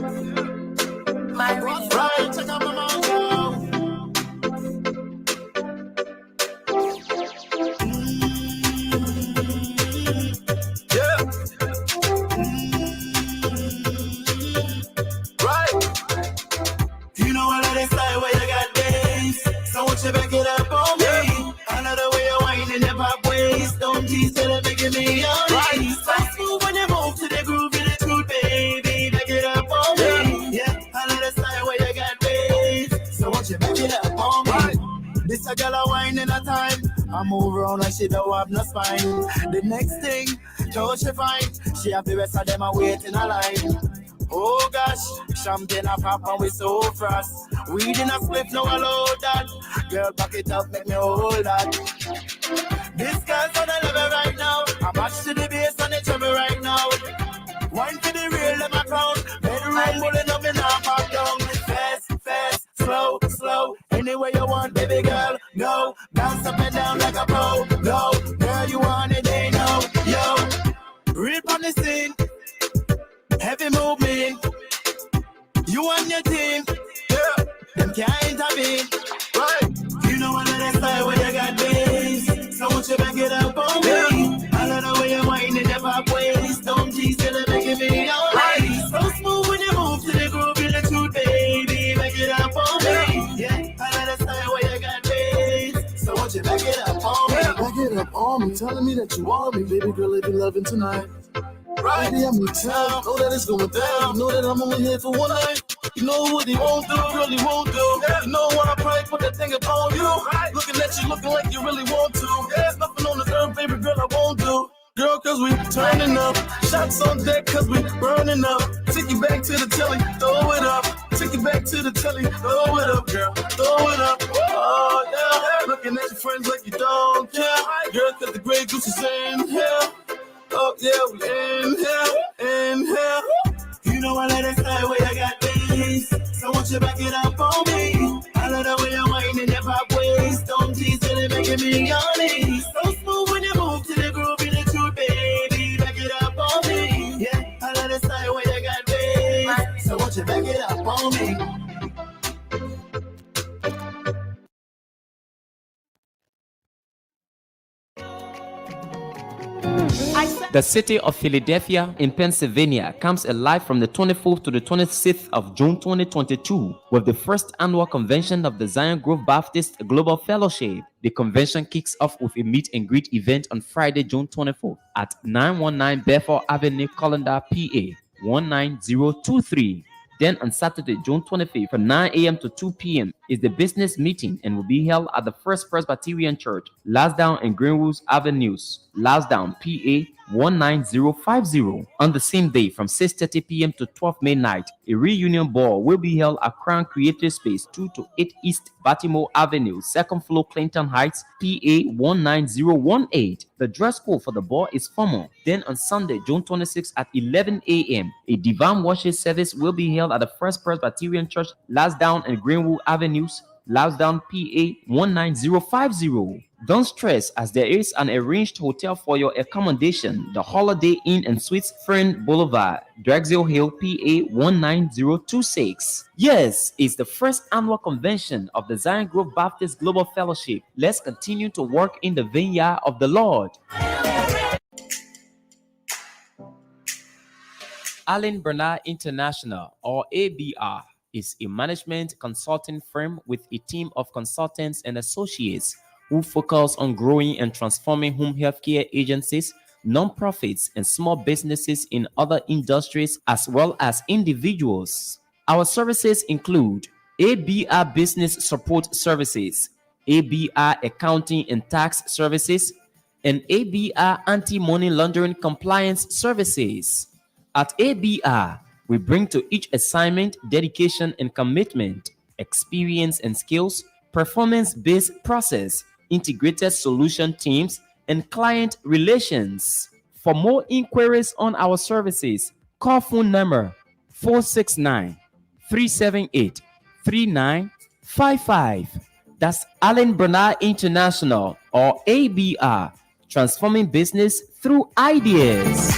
My right, check out my mouth. Yeah. Right. You know I let it slide where you got days. So won't you back it up on me? I love the way you're whining and pop waist. Don't tease till it making me on right. So smooth when you move to the groove in the truth, baby. Back it up on me. Yeah, I let it slide where you got days. So won't you back it up on me? Right. This a girl a wine in a time. I move around like she don't have no spine. The next thing, don't she find? She have the rest of them a wait in a line. Oh gosh, champagne a pop and we so fast. Weed in a spliff, no allow that. Girl, back it up, make me hold that. This girl's on a level right now. I match to the bass and the trouble right now. Wine for the real, let my crown. Bedroom pulling up and I pop down. Fast, fast, slow, slow. Anywhere you want, baby girl, go. Bounce up and down like a pro. Go, girl, you want it, they know. Yo, rip on the scene. Heavy movement. You and your team. Yeah, them can't intervene. Right. You know I let it slide when you got bass. So won't you back it up on me? I love the way you're whining your pop waist. Don't tease till it making me all right. So smooth when you move to the groove in the truth, baby. Back it up on me. Yeah, I let it slide when you got bass. So won't you back it up on me? Back it up on me, telling me that you want me, baby girl, if you're loving tonight. Right. Baby, I'm in town, know that it's going down. You know that I'm only here for one night. You know what he won't do, really won't do. You know when I probably put that thing upon you. Looking at you, looking like you really want to. There's nothing on this earth, baby girl, I won't do. Girl, cause we turning up. Shots on deck, cause we burning up. Take you back to the telly, throw it up. Take you back to the telly, throw it up, girl, throw it up. Oh, yeah. Looking at your friends like you don't care. Girl, cause the Grey Goose is in here. Oh, yeah, we inhale. You know I let it slide where you got days. So won't you back it up on me? I love the way you're whining your pop waist. Don't tease till it making me yawny. So smooth when you move to the groove in the truth, baby. Back it up on me. Yeah, I let it slide where you got days. So won't you back it up on me? The city of Philadelphia in Pennsylvania comes alive from the 24th to the 26th of June 2022 with the first annual convention of the Zion Grove Baptist Global Fellowship. The convention kicks off with a meet and greet event on Friday, June 24th at 919 Bedford Avenue, Colander, PA 19023. Then on Saturday, June 25th from 9 a.m. to 2 p.m. is the business meeting and will be held at the First Presbyterian Church, Lansdowne and Greenwood Avenues, Lansdowne, PA 19050. On the same day from 6:30 p.m. to 12 midnight, a reunion ball will be held at Crown Creative Space 2 to 8 East Baltimore Avenue, second floor, Clinton Heights, PA 19018. The dress code for the ball is formal. Then on Sunday, June 26th at 11 a.m., a divine worship service will be held at the First Presbyterian Church, Lansdowne and Greenwood Avenues, Lansdowne, PA 19050. Don't stress, as there is an arranged hotel for your accommodation. The Holiday Inn and Suites, Friend Boulevard, Drexel Hill, PA 19026. Yes, it's the first annual convention of the Zion Grove Baptist Global Fellowship. Let's continue to work in the vineyard of the Lord. Allen Bernard International, or ABR, is a management consulting firm with a team of consultants and associates who focus on growing and transforming home healthcare agencies, nonprofits, and small businesses in other industries as well as individuals. Our services include ABR Business Support Services, ABR Accounting and Tax Services, and ABR Anti-Money Laundering Compliance Services. At ABR, we bring to each assignment dedication and commitment, experience and skills, performance-based process, integrated solution teams, and client relations. For more inquiries on our services, call phone number 469-378-3955. That's Allen Bernard International, or ABR, transforming business through ideas.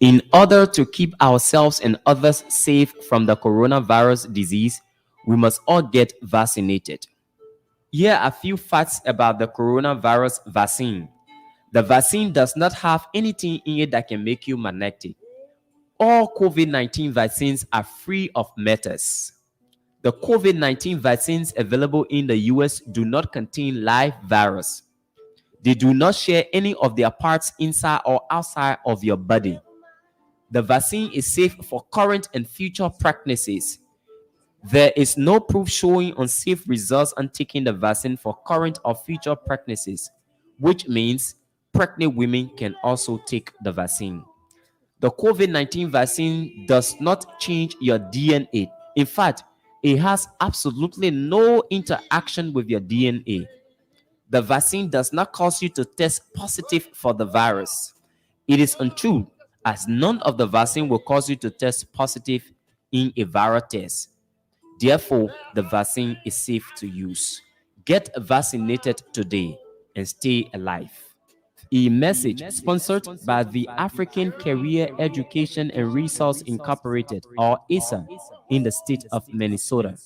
In order to keep ourselves and others safe from the coronavirus disease, we must all get vaccinated. Here are a few facts about the coronavirus vaccine. The vaccine does not have anything in it that can make you magnetic. All COVID-19 vaccines are free of metals. The COVID-19 vaccines available in the US do not contain live virus. They do not share any of their parts inside or outside of your body. The vaccine is safe for current and future pregnancies. There is no proof showing unsafe results on taking the vaccine for current or future pregnancies, which means pregnant women can also take the vaccine. The COVID-19 vaccine does not change your DNA. In fact, it has absolutely no interaction with your DNA. The vaccine does not cause you to test positive for the virus. It is untrue, as none of the vaccine will cause you to test positive in a viral test. Therefore, the vaccine is safe to use. Get vaccinated today and stay alive. A message sponsored by the African Career Education and Resource Incorporated, or ASA, in the state of Minnesota.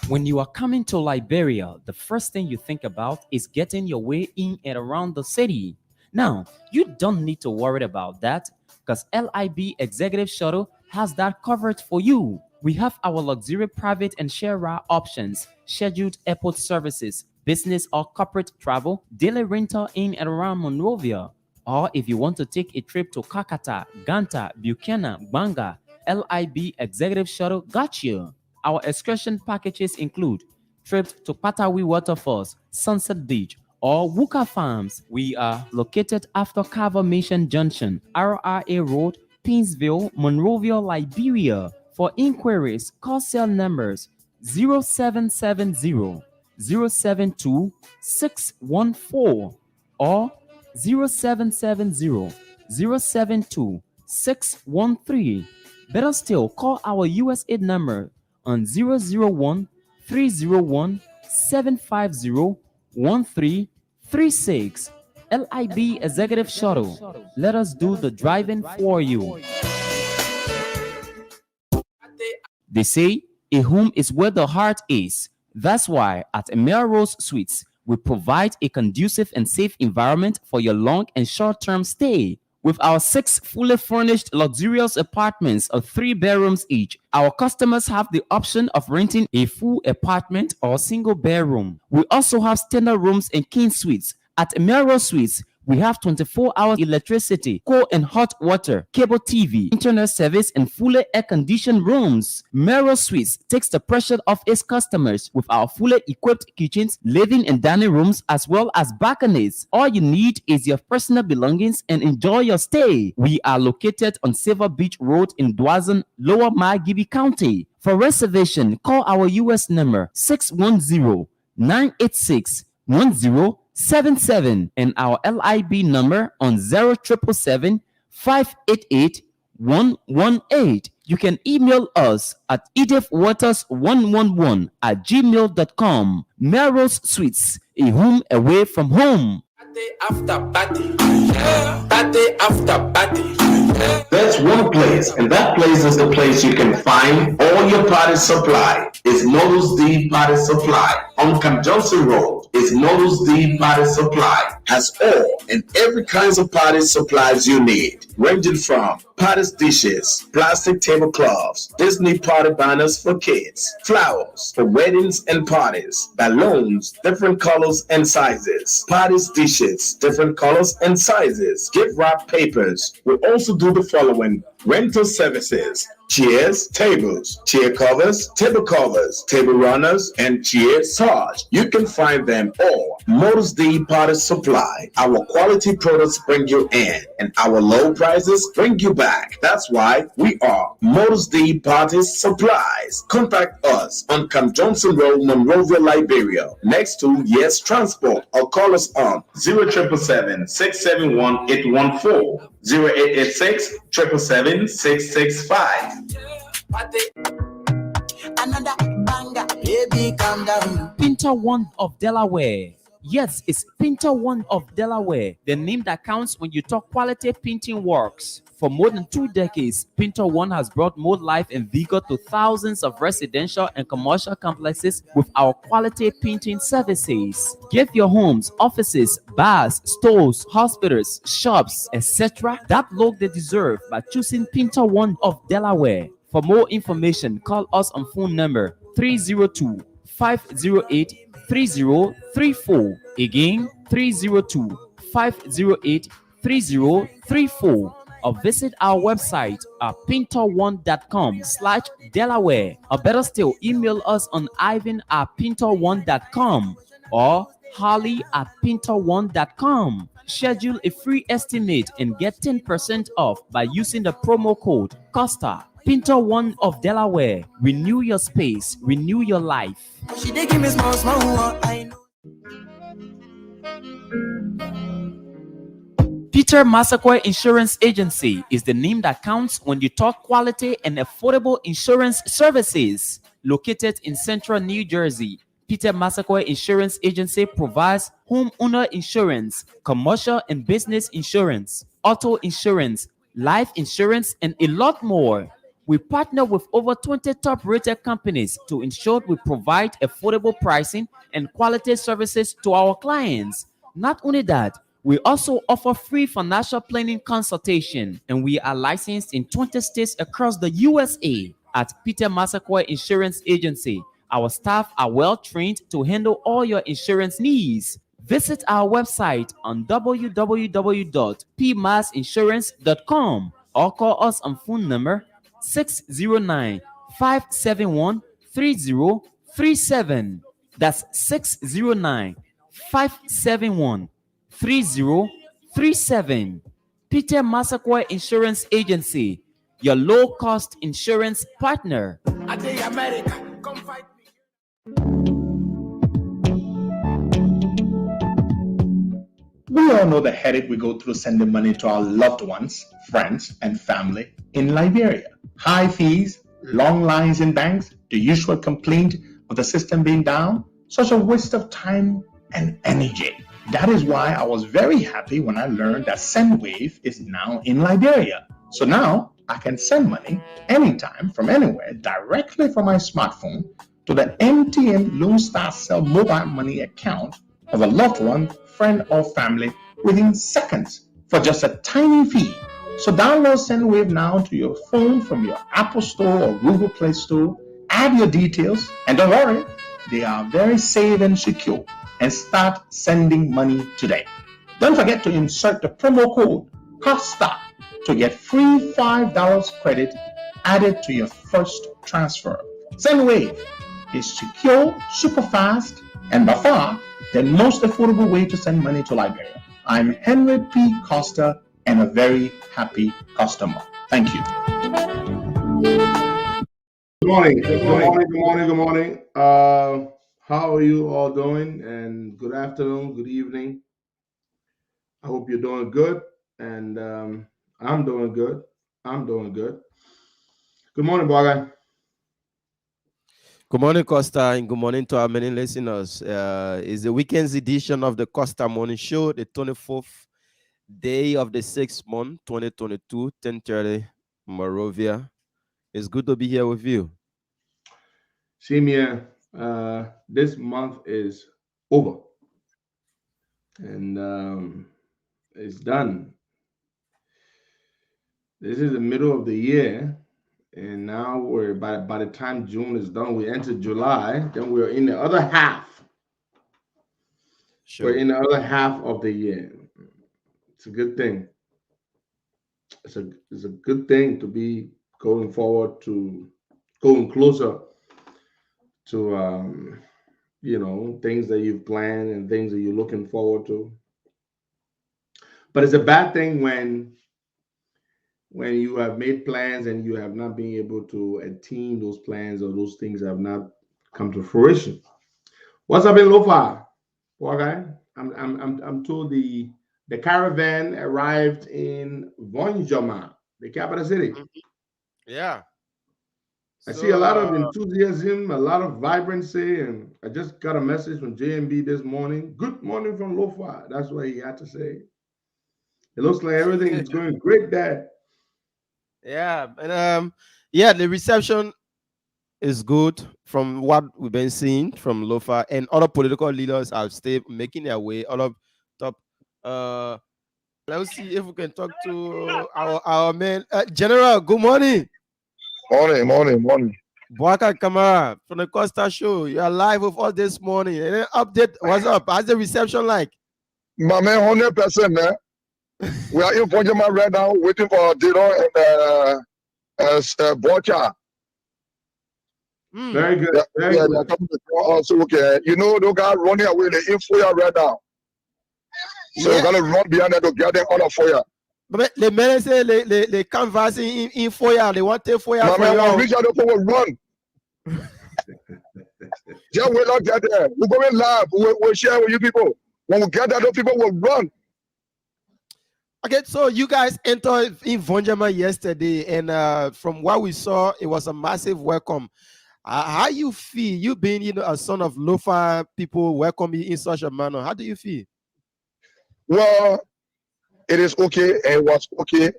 When you are coming to Liberia, the first thing you think about is getting your way in and around the city. Now, you don't need to worry about that because LIB Executive Shuttle has that covered for you. We have our luxury private and share ride options, scheduled airport services, business or corporate travel, daily rental in and around Monrovia. Or if you want to take a trip to Kakata, Ganta, Buchanan, Banga, LIB Executive Shuttle got you. Our excursion packages include trips to Patawi Waterfalls, Sunset Beach, or Wuka Farms. We are located after Carver Mission Junction, RRA Road, Pinsville, Monrovia, Liberia. For inquiries, call cell numbers 0770 072 614 or 0770 072 613. Better still, call our USA number on 001 301 750 1336. LIB Executive Shuttle. Let us do the driving for you. They say a home is where the heart is. That's why at Melrose Suites, we provide a conducive and safe environment for your long and short-term stay. With our 6 fully furnished luxurious apartments of 3 bedrooms each, our customers have the option of renting a full apartment or single bedroom. We also have standard rooms and king suites. At Melrose Suites, we have 24-hour electricity, cold and hot water, cable TV, internet service, and fully air-conditioned rooms. Melrose Suites takes the pressure off its customers with our fully equipped kitchens, living and dining rooms, as well as balconies. All you need is your personal belongings and enjoy your stay. We are located on Silver Beach Road in Dwazin, Lower Margibi County. For reservation, call our US number 610-986-1077 and our LIB number on 0777 588 118. You can email us at edithwaters111@gmail.com. Melrose Suites, a home away from home. Party after party. Party after party. There's one place, and that place is the place you can find all your party supply. It's Modus D Party Supply on Camp Johnson Road. It's Modus D Party Supply. Has all and every kinds of party supplies you need, ranging from party dishes, plastic tablecloths, Disney party banners for kids, flowers for weddings and parties, balloons, different colors and sizes, party dishes, different colors and sizes, gift wrap papers. We also do the following: rental services, chairs, tables, chair covers, table runners, and chair sarge. You can find them all. Modus D Party Supply. Our quality products bring you in, and our low prices bring you back. That's why we are Modus D Party Supplies. Contact us on Camp Johnson Road, Monrovia, Liberia, next to Yes Transport, or call us on 0777 671 814. 0886 777 665. Another banger, baby, calm down. Pinter One of Delaware. Yes, it's Painter One of Delaware, the name that counts when you talk quality painting works. For more than 2 decades, Painter One has brought more life and vigor to thousands of residential and commercial complexes with our quality painting services. Give your homes, offices, bars, stores, hospitals, shops, etc. that look they deserve by choosing Painter One of Delaware. For more information, call us on phone number 302 508 3034. Again, 302 508 3034. Or visit our website at pinter1.com/Delaware. Or better still, email us on ivan@pinter1.com or holly@pinter1.com. Schedule a free estimate and get 10% off by using the promo code Costa. Pinter One of Delaware. Renew your space, renew your life. She dey give me small, small, I know. Peter Massaquoi Insurance Agency is the name that counts when you talk quality and affordable insurance services. Located in central New Jersey, Peter Massaquoi Insurance Agency provides homeowner insurance, commercial and business insurance, auto insurance, life insurance, and a lot more. We partner with over 20 top-rated companies to ensure we provide affordable pricing and quality services to our clients. Not only that, we also offer free financial planning consultation, and we are licensed in 20 states across the USA. At Peter Massaquoi Insurance Agency, our staff are well trained to handle all your insurance needs. Visit our website on www.pmassinsurance.com or call us on phone number 609-571-3037. That's 609-571-3037. Peter Massaquoi Insurance Agency, your low-cost insurance partner. I dey America, come fight me. We all know the headache we go through sending money to our loved ones, friends, and family in Liberia. High fees, long lines in banks, the usual complaint of the system being down, such a waste of time and energy. That is why I was very happy when I learned that SendWave is now in Liberia. So now I can send money anytime from anywhere directly from my smartphone to the MTN Lone Star Cell mobile money account of a loved one, friend, or family within seconds for just a tiny fee. So download SendWave now to your phone from your Apple Store or Google Play Store. Add your details, and don't worry, they are very safe and secure. And start sending money today. Don't forget to insert the promo code COSTA to get free $5 credit added to your first transfer. SendWave is secure, super fast, and by far the most affordable way to send money to Liberia. I'm Henry P. Costa and a very happy customer. Thank you. Good morning. Good morning. How are you all doing? And good afternoon, good evening. I hope you're doing good. And I'm doing good. Good morning, Boga. Good morning, Costa, and good morning to our many listeners. It's the weekend's edition of the Costa Morning Show, the 24th day of the 6th month, 2022, 10:30, Morovia. It's good to be here with you. Same here. This month is over. And it's done. This is the middle of the year. And now we're by the time June is done, we enter July. Then we're in the other half. Sure. We're in the other half of the year. It's a good thing. It's a good thing to be going forward to going closer to things that you've planned and things that you're looking forward to. But it's a bad thing when you have made plans and you have not been able to attain those plans, or those things have not come to fruition. What's up in Lofa? Okay, I'm told the caravan arrived in Vonjama, the capital city. Yeah. I see So a lot of enthusiasm, a lot of vibrancy, and I just got a message from JMB this morning. Good morning from Lofa. That's what he had to say. It looks like everything is going great, Dad. yeah, and yeah, the reception is good from what we've been seeing from Lofa, and other political leaders are still making their way. All of top. Uh, let's see if we can talk to our man, General. Good morning, Morning. Boaka Kamara from the Costa Show. You are live with us this morning. And then update. What's up? How's the reception like? My man, 100%, man. We are in Pojama right now, waiting for Dino and Bocha. Very good. Very They're good. coming to us. Okay. You know, those guys running away, the info right now. So Yeah. we're going to run behind them to get them out of fire. But the men say they canvassing in foyer. They want to take foyer My for man, when you. we reach out, they will run. Just wait not get there. We're going live. We'll share with you people. When we get there, those people will run. Okay, so you guys entered in Vonjama yesterday, and from what we saw, it was a massive welcome. How you feel? You being, a son of Lofa people, welcome you in such a manner. How do you feel? Well, it is okay, and it was okay.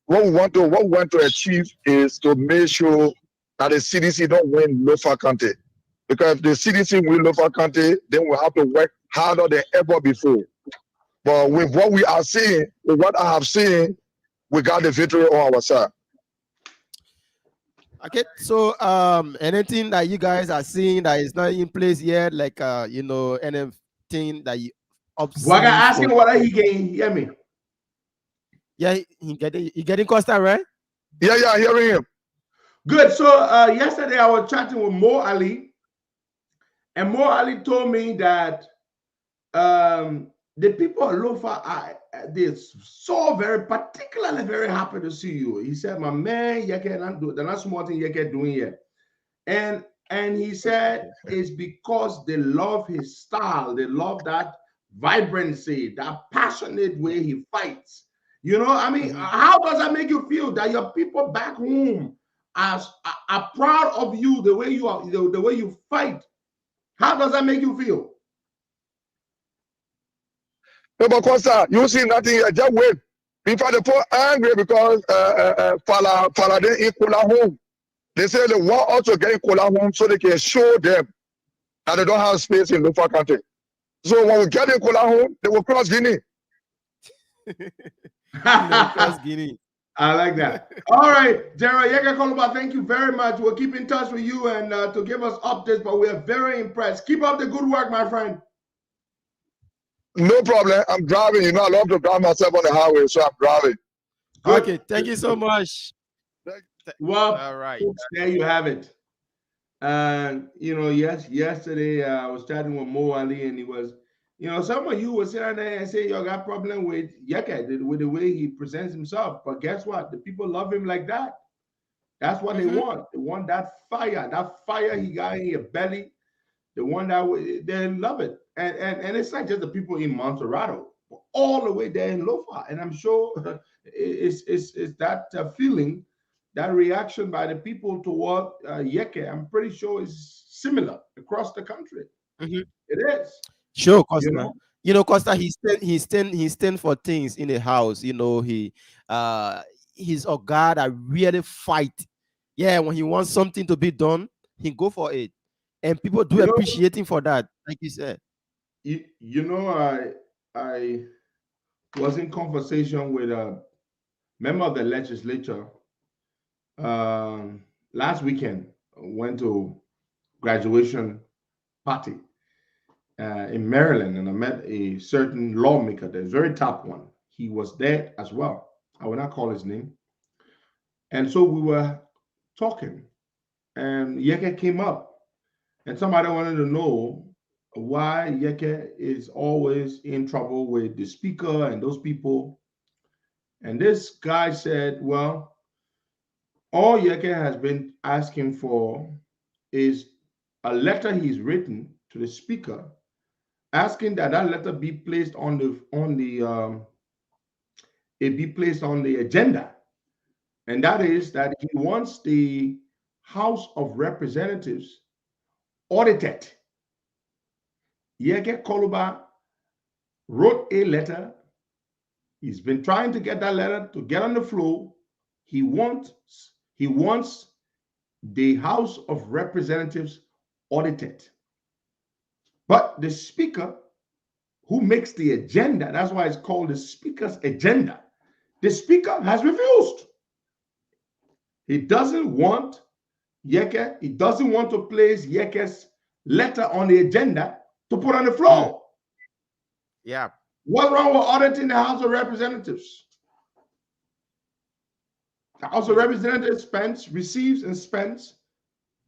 What we want to achieve is to make sure that the CDC don't win Lofa County. Because if the CDC win Lofa County, then we have to work harder than ever before. But with what we are seeing, with what I have seen, we got the victory on our side. Okay, so anything that you guys are seeing that is not in place yet, like anything that you Boaka, ask him what he can hear me. Yeah, he getting Costa, right? Yeah, hearing him. Good. So yesterday I was chatting with Mo Ali, and Mo Ali told me that the people of Lofa they're so particularly very happy to see you. He said, "My man, you cannot do. They're not small thing you can doing yet." And he said it's because they love his style. They love that vibrancy, that passionate way he fights. I mean, how does that make you feel that your people back home are proud of you, the way you are, the way you fight? How does that make you feel? No, but Costa, you see nothing. Just wait. In fact, they feel angry because Fala didn't in Kula home. They say they want us to get in Kula home so they can show them that they don't have space in Lofa Country. So when we get in Kula home, they will cross Guinea. Cross Guinea. I like that. All right, General Yeka Koluba, thank you very much. We'll keep in touch with you and to give us updates, but we are very impressed. Keep up the good work, my friend. No problem. I'm driving. I love to drive myself on the highway, so I'm driving. Good. Okay, thank you so much. Well, all right. Folks, there you have it. And yesterday I was chatting with Mo Ali, and he was, some of you will sit down there and say you got problem with Yeka, with the way he presents himself. But guess what? The people love him like that. That's what they want. They want that fire he got in your belly. The one that they love it, and it's not just the people in Monterrey, all the way there in Lofa, and I'm sure it's that feeling, that reaction by the people toward Yeke. I'm pretty sure is similar across the country. It is. Sure, Costa. Costa, he stand for things in the house. He's a guy that really fight. Yeah, when he wants something to be done, he go for it. And people do appreciate him for that, like you said. I was in conversation with a member of the legislature last weekend. Went to graduation party in Maryland, and I met a certain lawmaker, the very top one. He was there as well. I will not call his name. And so we were talking, and Yeke came up. And somebody wanted to know why Yeke is always in trouble with the speaker and those people. And this guy said, well, all Yeke has been asking for is a letter he's written to the speaker, asking that letter be placed on the agenda. And that is that he wants the House of Representatives audited. Yeke Koluba wrote a letter. He's been trying to get that letter to get on the floor. He wants the House of Representatives audited. But the speaker, who makes the agenda, that's why it's called the speaker's agenda, the speaker has refused. He doesn't want Yeke, he doesn't want to place Yeke's letter on the agenda to put on the floor. Yeah. What's wrong with auditing the House of Representatives? The House of Representatives receives and spends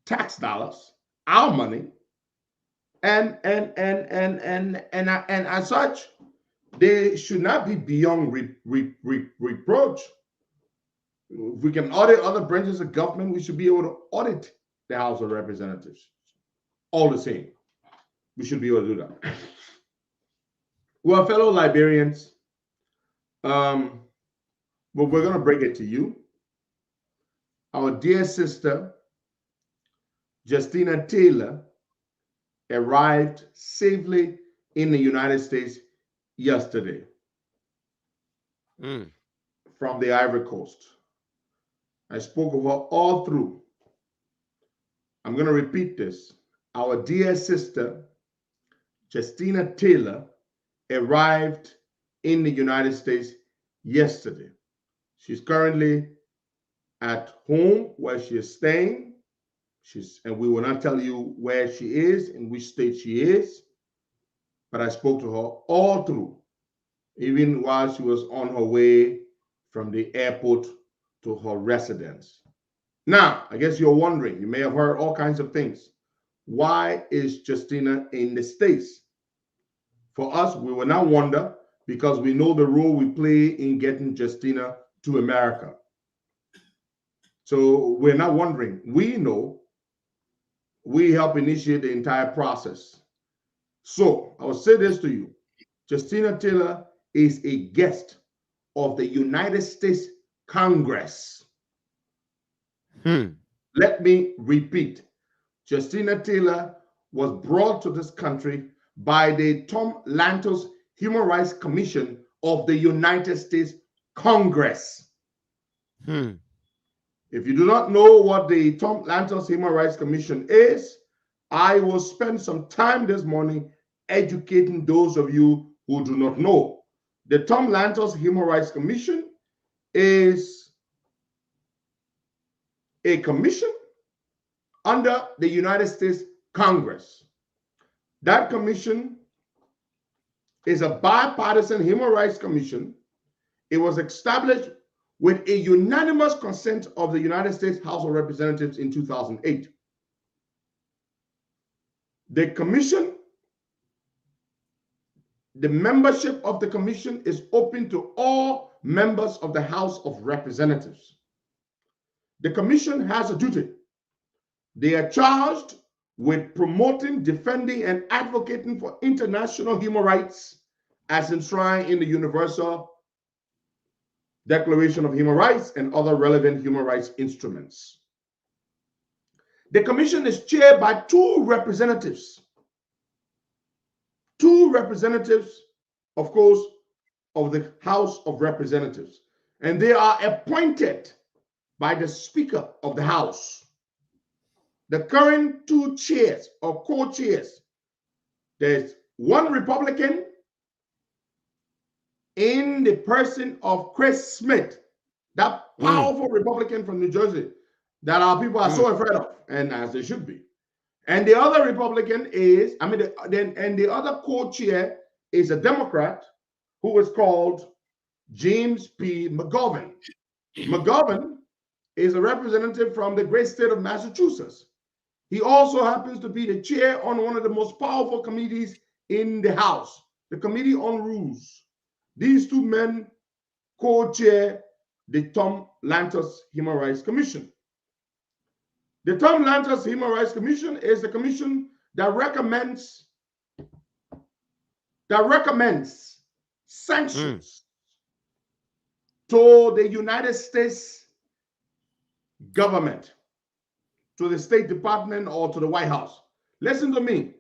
tax dollars, our money, and as such, they should not be beyond reproach. If we can audit other branches of government, we should be able to audit the House of Representatives. All the same, we should be able to do that. Well, fellow Liberians, well, we're going to break it to you. Our dear sister, Justina Taylor, arrived safely in the United States yesterday from the Ivory Coast. I spoke of her all through. I'm going to repeat this. Our dear sister, Justina Taylor, arrived in the United States yesterday. She's currently at home where she is staying. And we will not tell you where she is, in which state she is, but I spoke to her all through, even while she was on her way from the airport to her residence. Now, I guess you're wondering, you may have heard all kinds of things. Why is Justina in the States? For us, we will not wonder, because we know the role we play in getting Justina to America. So we're not wondering. We know. We help initiate the entire process. So I will say this to you. Justina Taylor is a guest of the United States Congress. Let me repeat. Justina Taylor was brought to this country by the Tom Lantos Human Rights Commission of the United States Congress. If you do not know what the Tom Lantos Human Rights Commission is, I will spend some time this morning educating those of you who do not know. The Tom Lantos Human Rights Commission is a commission under the United States Congress. That commission is a bipartisan human rights commission. It was established with a unanimous consent of the United States House of Representatives in 2008. The commission, the membership of the commission is open to all members of the House of Representatives. The commission has a duty. They are charged with promoting, defending, and advocating for international human rights as enshrined in the Universal Declaration of Human Rights and other relevant human rights instruments. The commission is chaired by two representatives, of course, of the House of Representatives, and they are appointed by the Speaker of the House. The current two chairs or co-chairs, there's one Republican in the person of Chris Smith, that powerful Republican from New Jersey that our people are so afraid of, and as they should be. And the other Republican is, the other co-chair is a Democrat who is called James P. McGovern. McGovern is a representative from the great state of Massachusetts. He also happens to be the chair on one of the most powerful committees in the House, the Committee on Rules. These two men co-chair the Tom Lantos Human Rights Commission. The Tom Lantos Human Rights Commission is the commission that recommends sanctions to the United States government, to the State Department or to the White House. Listen to me.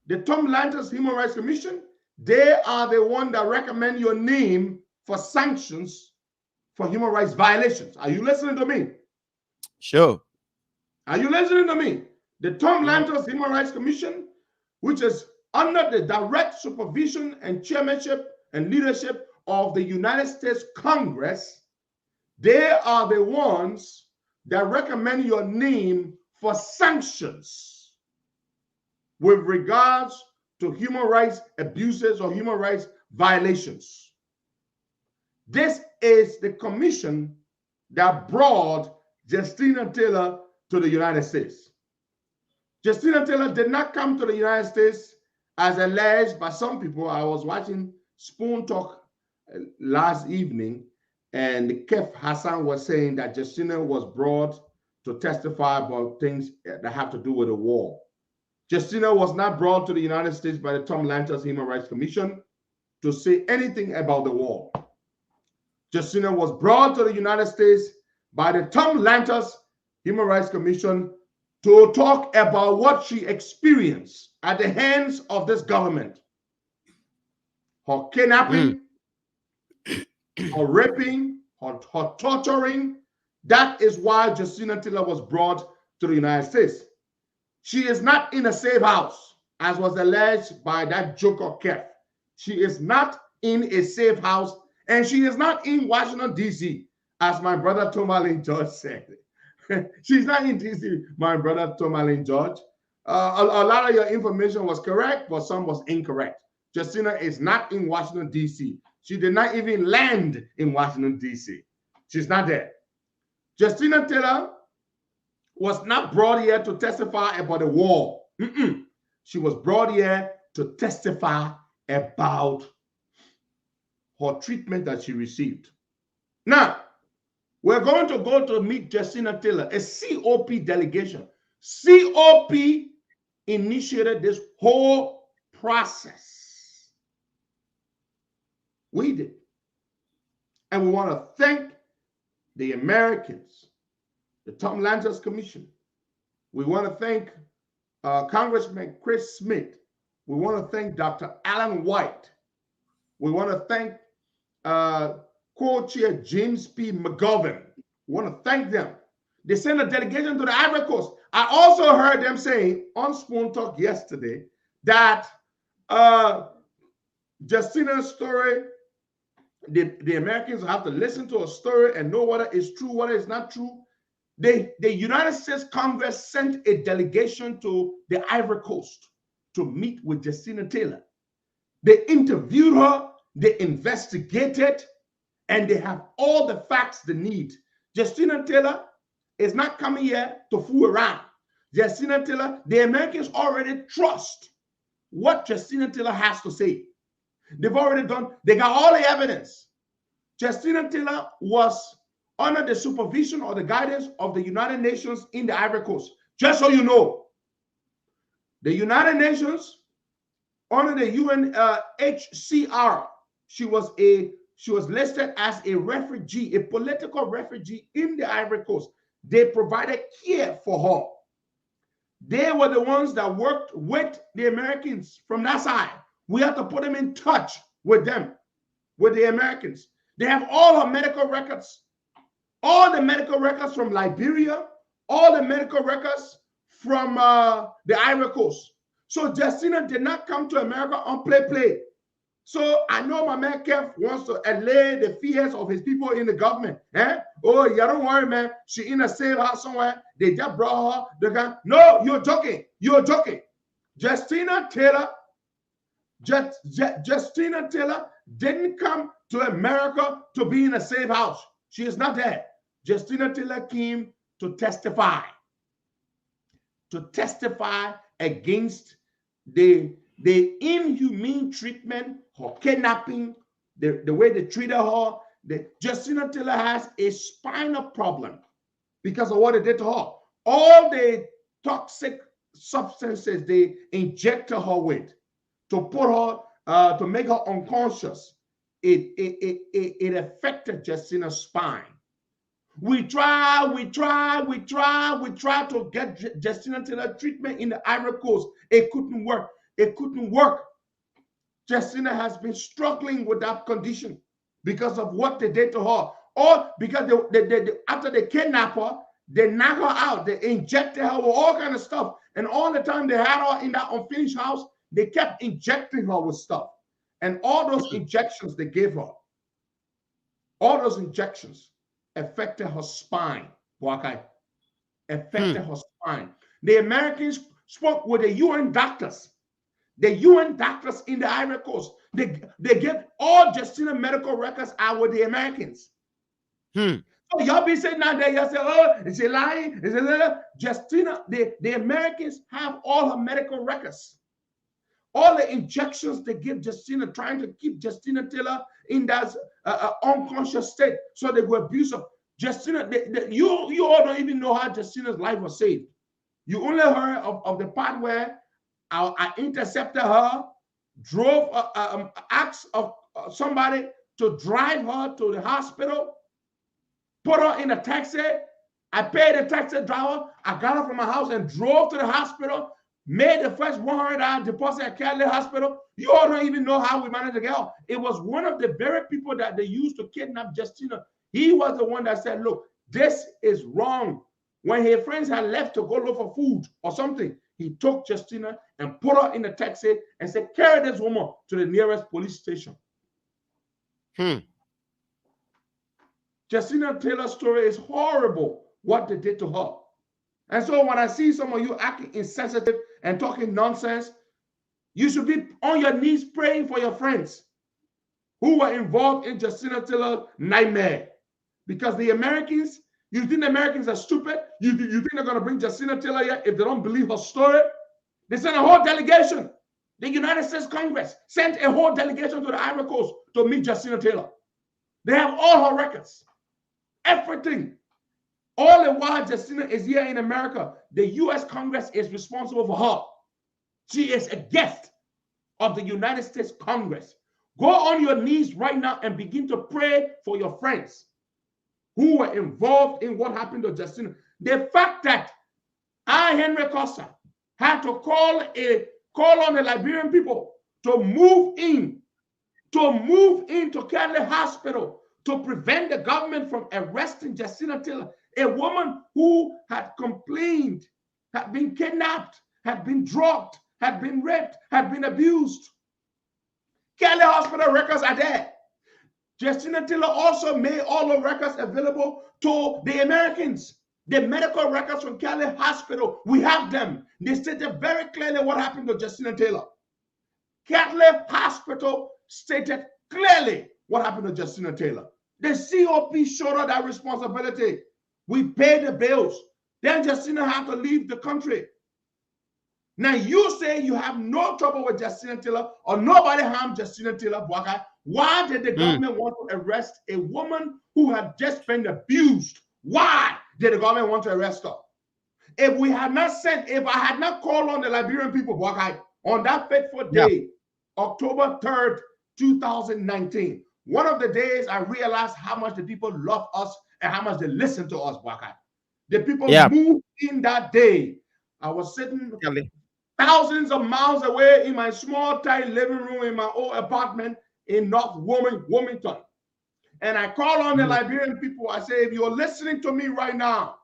The Tom Lantos Human Rights Commission, they are the one that recommend your name for sanctions for human rights violations. Are you listening to me? Sure. Are you listening to me? The Tom Lantos Human Rights Commission, which is under the direct supervision and chairmanship and leadership of the United States Congress, they are the ones that recommend your name for sanctions with regards to human rights abuses or human rights violations. This is the commission that brought Justina Taylor to the United States. Justina Taylor did not come to the United States as alleged by some people. I was watching Spoon Talk last evening, and Kef Hassan was saying that Justina was brought to testify about things that have to do with the war. Justina was not brought to the United States by the Tom Lantos Human Rights Commission to say anything about the war. Justina was brought to the United States by the Tom Lantos Human Rights Commission to talk about what she experienced at the hands of this government. Her kidnapping, her raping, her torturing. That is why Justina Taylor was brought to the United States. She is not in a safe house, as was alleged by that joker Kev. She is not in a safe house, and she is not in Washington, D.C., as my brother Tomalin George said. She's not in D.C., my brother Tomalin George. A lot of your information was correct, but some was incorrect. Justina is not in Washington, D.C. She did not even land in Washington, D.C. She's not there. Justina Taylor was not brought here to testify about the war. She was brought here to testify about her treatment that she received. Now, we're going to go to meet Justina Taylor, a COP delegation. COP initiated this whole process. We did. And we want to thank the Americans, the Tom Lantos Commission. We want to thank Congressman Chris Smith. We want to thank Dr. Alan White. We want to thank co-chair James P. McGovern. We want to thank them. They sent a delegation to the Ivory Coast. I also heard them saying on Spoon Talk yesterday that Justina's story, the Americans have to listen to a story and know what is true, what is not true. The United States Congress sent a delegation to the Ivory Coast to meet with Justina Taylor. They interviewed her, they investigated, and they have all the facts they need. Justina Taylor is not coming here to fool around. Justina Taylor, the Americans already trust what Justina Taylor has to say. They've already done, they got all the evidence. Justina Taylor was under the supervision or the guidance of the United Nations in the Ivory Coast. Just so you know, the United Nations, under the UNHCR, she was listed as a refugee, a political refugee in the Ivory Coast. They provided care for her. They were the ones that worked with the Americans from that side. We have to put them in touch with them, with the Americans. They have all her medical records, all the medical records from Liberia, all the medical records from the Ivory Coast. So Justina did not come to America on play. So I know my man Kev wants to allay the fears of his people in the government. Oh, yeah, don't worry, man. She in a safe house somewhere. They just brought her. No, you're joking. You're joking. Justina Taylor didn't come to America to be in a safe house. She is not there. Justina Taylor came to testify against the inhumane treatment, her kidnapping, the way they treated her. Justina Taylor has a spinal problem because of what they did to her. All the toxic substances they injected her with to put her, to make her unconscious, it affected Justina's spine. We try to get Justina Taylor treatment in the Ivory Coast. It couldn't work. It couldn't work. Justina has been struggling with that condition because of what they did to her. Or because after they kidnapped her, they knocked her out. They injected her with all kind of stuff. And all the time they had her in that unfinished house, they kept injecting her with stuff. And all those injections they gave her, all those injections affected her spine. Affected her spine. The Americans spoke with the UN doctors. The UN doctors in the Ivory Coast. They gave all Justina medical records out with the Americans. So y'all be saying now that y'all say, oh, is she lying? Is it Justina? The Americans have all her medical records. All the injections they give Justina, trying to keep Justina Taylor in that unconscious state, so they will abuse her. Justina, you all don't even know how Justina's life was saved. You only heard of the part where I intercepted her, drove, asked of somebody to drive her to the hospital, put her in a taxi. I paid the taxi driver. I got her from my house and drove to the hospital, made the first $100 deposit at Cali Hospital. You all don't even know how we managed to get her. It was one of the very people that they used to kidnap Justina. He was the one that said, look, this is wrong. When his friends had left to go look for food or something, he took Justina and put her in a taxi and said, carry this woman to the nearest police station. Justina Taylor's story is horrible, what they did to her. And so when I see some of you acting insensitive and talking nonsense, you should be on your knees praying for your friends who were involved in Justina Taylor's nightmare. Because the Americans, you think the Americans are stupid? You think they're going to bring Justina Taylor here if they don't believe her story? They sent a whole delegation. The United States Congress sent a whole delegation to the Ivory Coast to meet Justina Taylor. They have all her records, everything. All the while Justina is here in America, the U.S. Congress is responsible for her. She is a guest of the United States Congress. Go on your knees right now and begin to pray for your friends who were involved in what happened to Justina. The fact that Henry Costa had to call on the Liberian people to move into Cali Hospital to prevent the government from arresting Justina Taylor, a woman who had complained, had been kidnapped, had been drugged, had been raped, had been abused. Cali Hospital records are there. Justina Taylor also made all the records available to the Americans. The medical records from Cali Hospital, we have them. They stated very clearly what happened to Justina Taylor. Cali Hospital stated clearly what happened to Justina Taylor. The COP showed her that responsibility. We paid the bills. Then Justina had to leave the country. Now you say you have no trouble with Justina Taylor or nobody harmed Justina Taylor. Why did the government want to arrest a woman who had just been abused? Why did the government want to arrest her? If I had not called on the Liberian people, on that fateful day, October 3rd, 2019, one of the days I realized how much the people love us and how much they listen to us, The people moved in that day. I was sitting thousands of miles away in my small, tight living room in my old apartment in North Wilmington. And I call on the Liberian people. I say, if you're listening to me right now,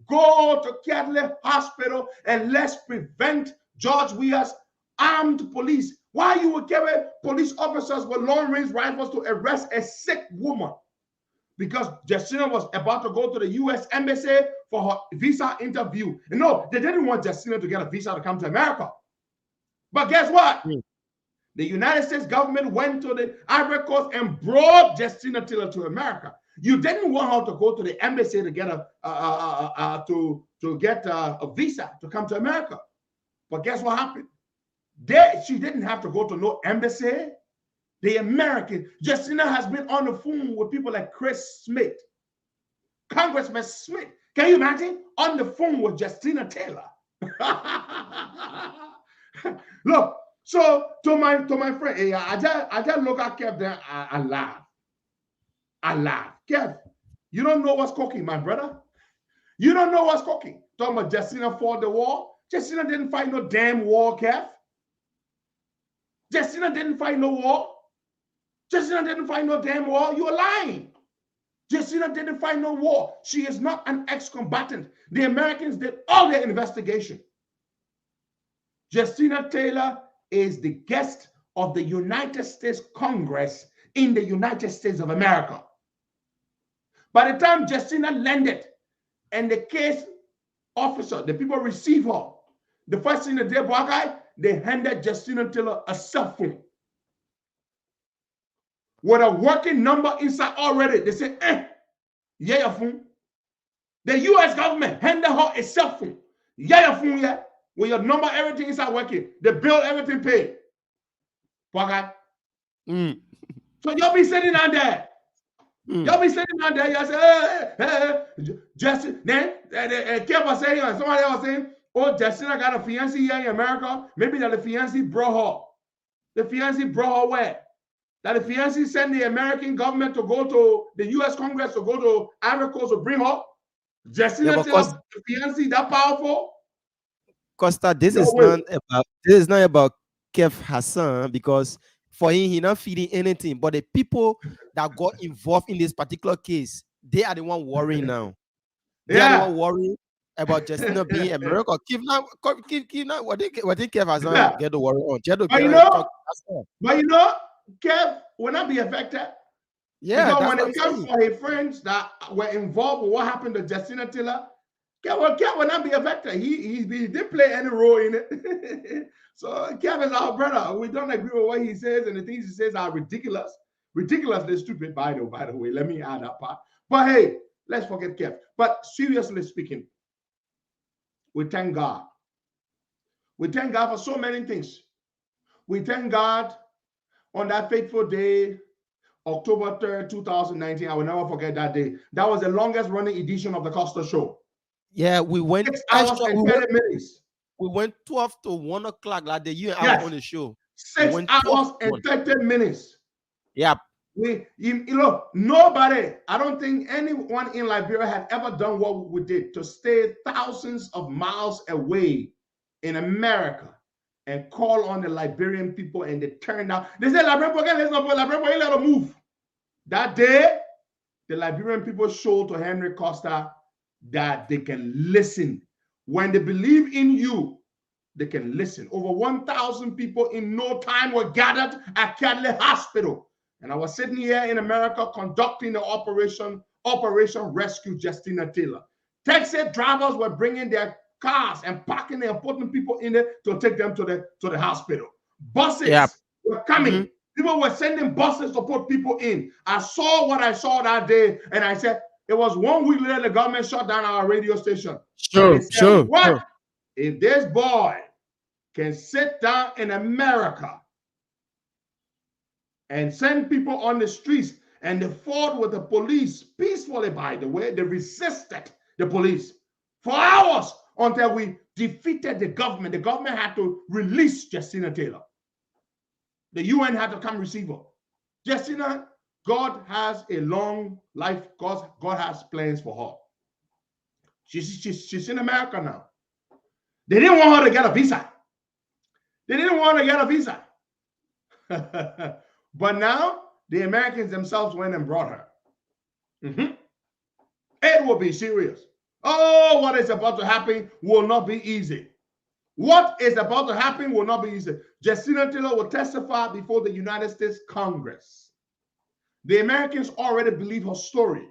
go to Cali Hospital and let's prevent George Weah's armed police. Why you would carry police officers with long-range rifles to arrest a sick woman? Because Justina was about to go to the U.S. Embassy for her visa interview. And no, they didn't want Justina to get a visa to come to America. But guess what? The United States government went to the Ivory Coast and brought Justina Taylor to America. You didn't want her to go to the embassy to get a visa to come to America. But guess what happened? She didn't have to go to no embassy. The American, Justina has been on the phone with people like Chris Smith, Congressman Smith. Can you imagine? On the phone with Justina Taylor. Look, so to my friend, I just look at Kev there, I laugh. Kev, You don't know what's cooking, my brother. You don't know what's cooking. Talking about Justina fought the war. Justina didn't fight no damn war, Kev. Justina didn't fight no war. Justina didn't fight no damn war. You're lying. Justina didn't fight no war. She is not an ex-combatant. The Americans did all their investigation. Justina Taylor is the guest of the United States Congress in the United States of America. By the time Justina landed and the case officer, the people receive her, the first thing that they did, they handed Justina Taylor a cell phone with a working number inside already. They say, yeah, your phone. The U.S. government handed her a cell phone. Yeah, your phone, yeah. With your number, everything inside working. The bill, everything paid. Okay? So y'all be sitting down there. Y'all be sitting down there. Y'all say, Justin. Then Kev was saying, somebody else was saying, oh, Justina got a fiancé here in America. Maybe that the fiancé brought her. The fiancé brought her where? That the fiancé sent the American government to go to the U.S. Congress to go to Ivory Coast to bring her. Justina Taylor, the fiancé that powerful. Costa, this is not about Kev Hassan, because for him, he's not feeding anything. But the people that got involved in this particular case, they are the one worrying now. They are the one worrying about Justina being America. Kev now, what did Kev Hassan get to worry on? But you know, Kev will not be affected. Yeah, because when it comes for his friends that were involved with what happened to Justina Taylor, Kev will not be affected. He didn't play any role in it. So Kev is our brother. We don't agree with what he says, and the things he says are ridiculous. Ridiculously stupid, by the way. Let me add that part. But hey, let's forget Kev. But seriously speaking, we thank God. We thank God for so many things. We thank God on that fateful day, October 3rd, 2019. I will never forget that day. That was the longest running edition of the Costa Show. Yeah, we went 6 hours and 30 minutes. We went 12 to 1 o'clock like the year I was on the show. 6 hours and 30 minutes. Yeah. Nobody, I don't think anyone in Liberia had ever done what we did, to stay thousands of miles away in America and call on the Liberian people, and they turned out. They said, let's not let them move. That day, the Liberian people showed to Henry Costa that they can listen. When they believe in you, they can listen. Over 1,000 people in no time were gathered at Shuttle Hospital. And I was sitting here in America conducting the Operation Rescue Justina Taylor. Taxi drivers were bringing their cars and parking and putting people in it to take them to the hospital. Buses were coming. People were sending buses to put people in. I saw what I saw that day, and I said, it was 1 week later the government shut down our radio station. Sure. If this boy can sit down in America and send people on the streets, and they fought with the police peacefully, by the way, they resisted the police for hours until we defeated the government. The government had to release Justina Taylor. The UN had to come receive her. Justina, God has a long life. God has plans for her. She's in America now. They didn't want her to get a visa. But now the Americans themselves went and brought her. It will be serious. Oh, what is about to happen will not be easy. What is about to happen will not be easy. Justina Taylor will testify before the United States Congress. The Americans already believe her story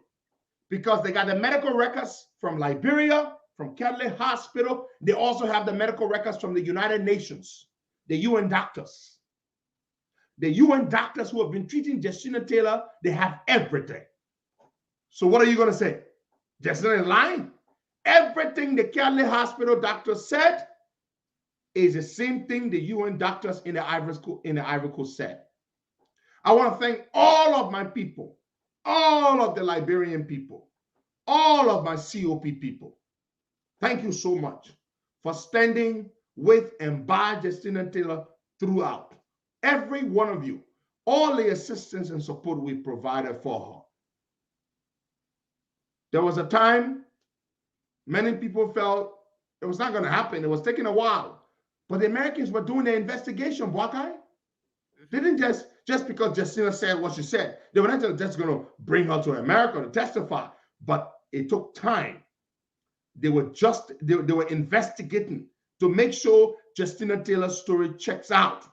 because they got the medical records from Liberia, from Shuttle Hospital. They also have the medical records from the United Nations, the UN doctors. The UN doctors who have been treating Justina Taylor, they have everything. So what are you going to say? Justina is lying? Everything the Shuttle Hospital doctors said is the same thing the UN doctors in the Ivory Coast said. I want to thank all of my people, all of the Liberian people, all of my COP people. Thank you so much for standing with and by Justina Taylor throughout. Every one of you, all the assistance and support we provided for her. There was a time many people felt it was not going to happen. It was taking a while. But the Americans were doing their investigation, Buckeye. They didn't just because Justina said what she said. They were not just going to bring her to America to testify. But it took time. They were investigating to make sure Justina Taylor's story checks out.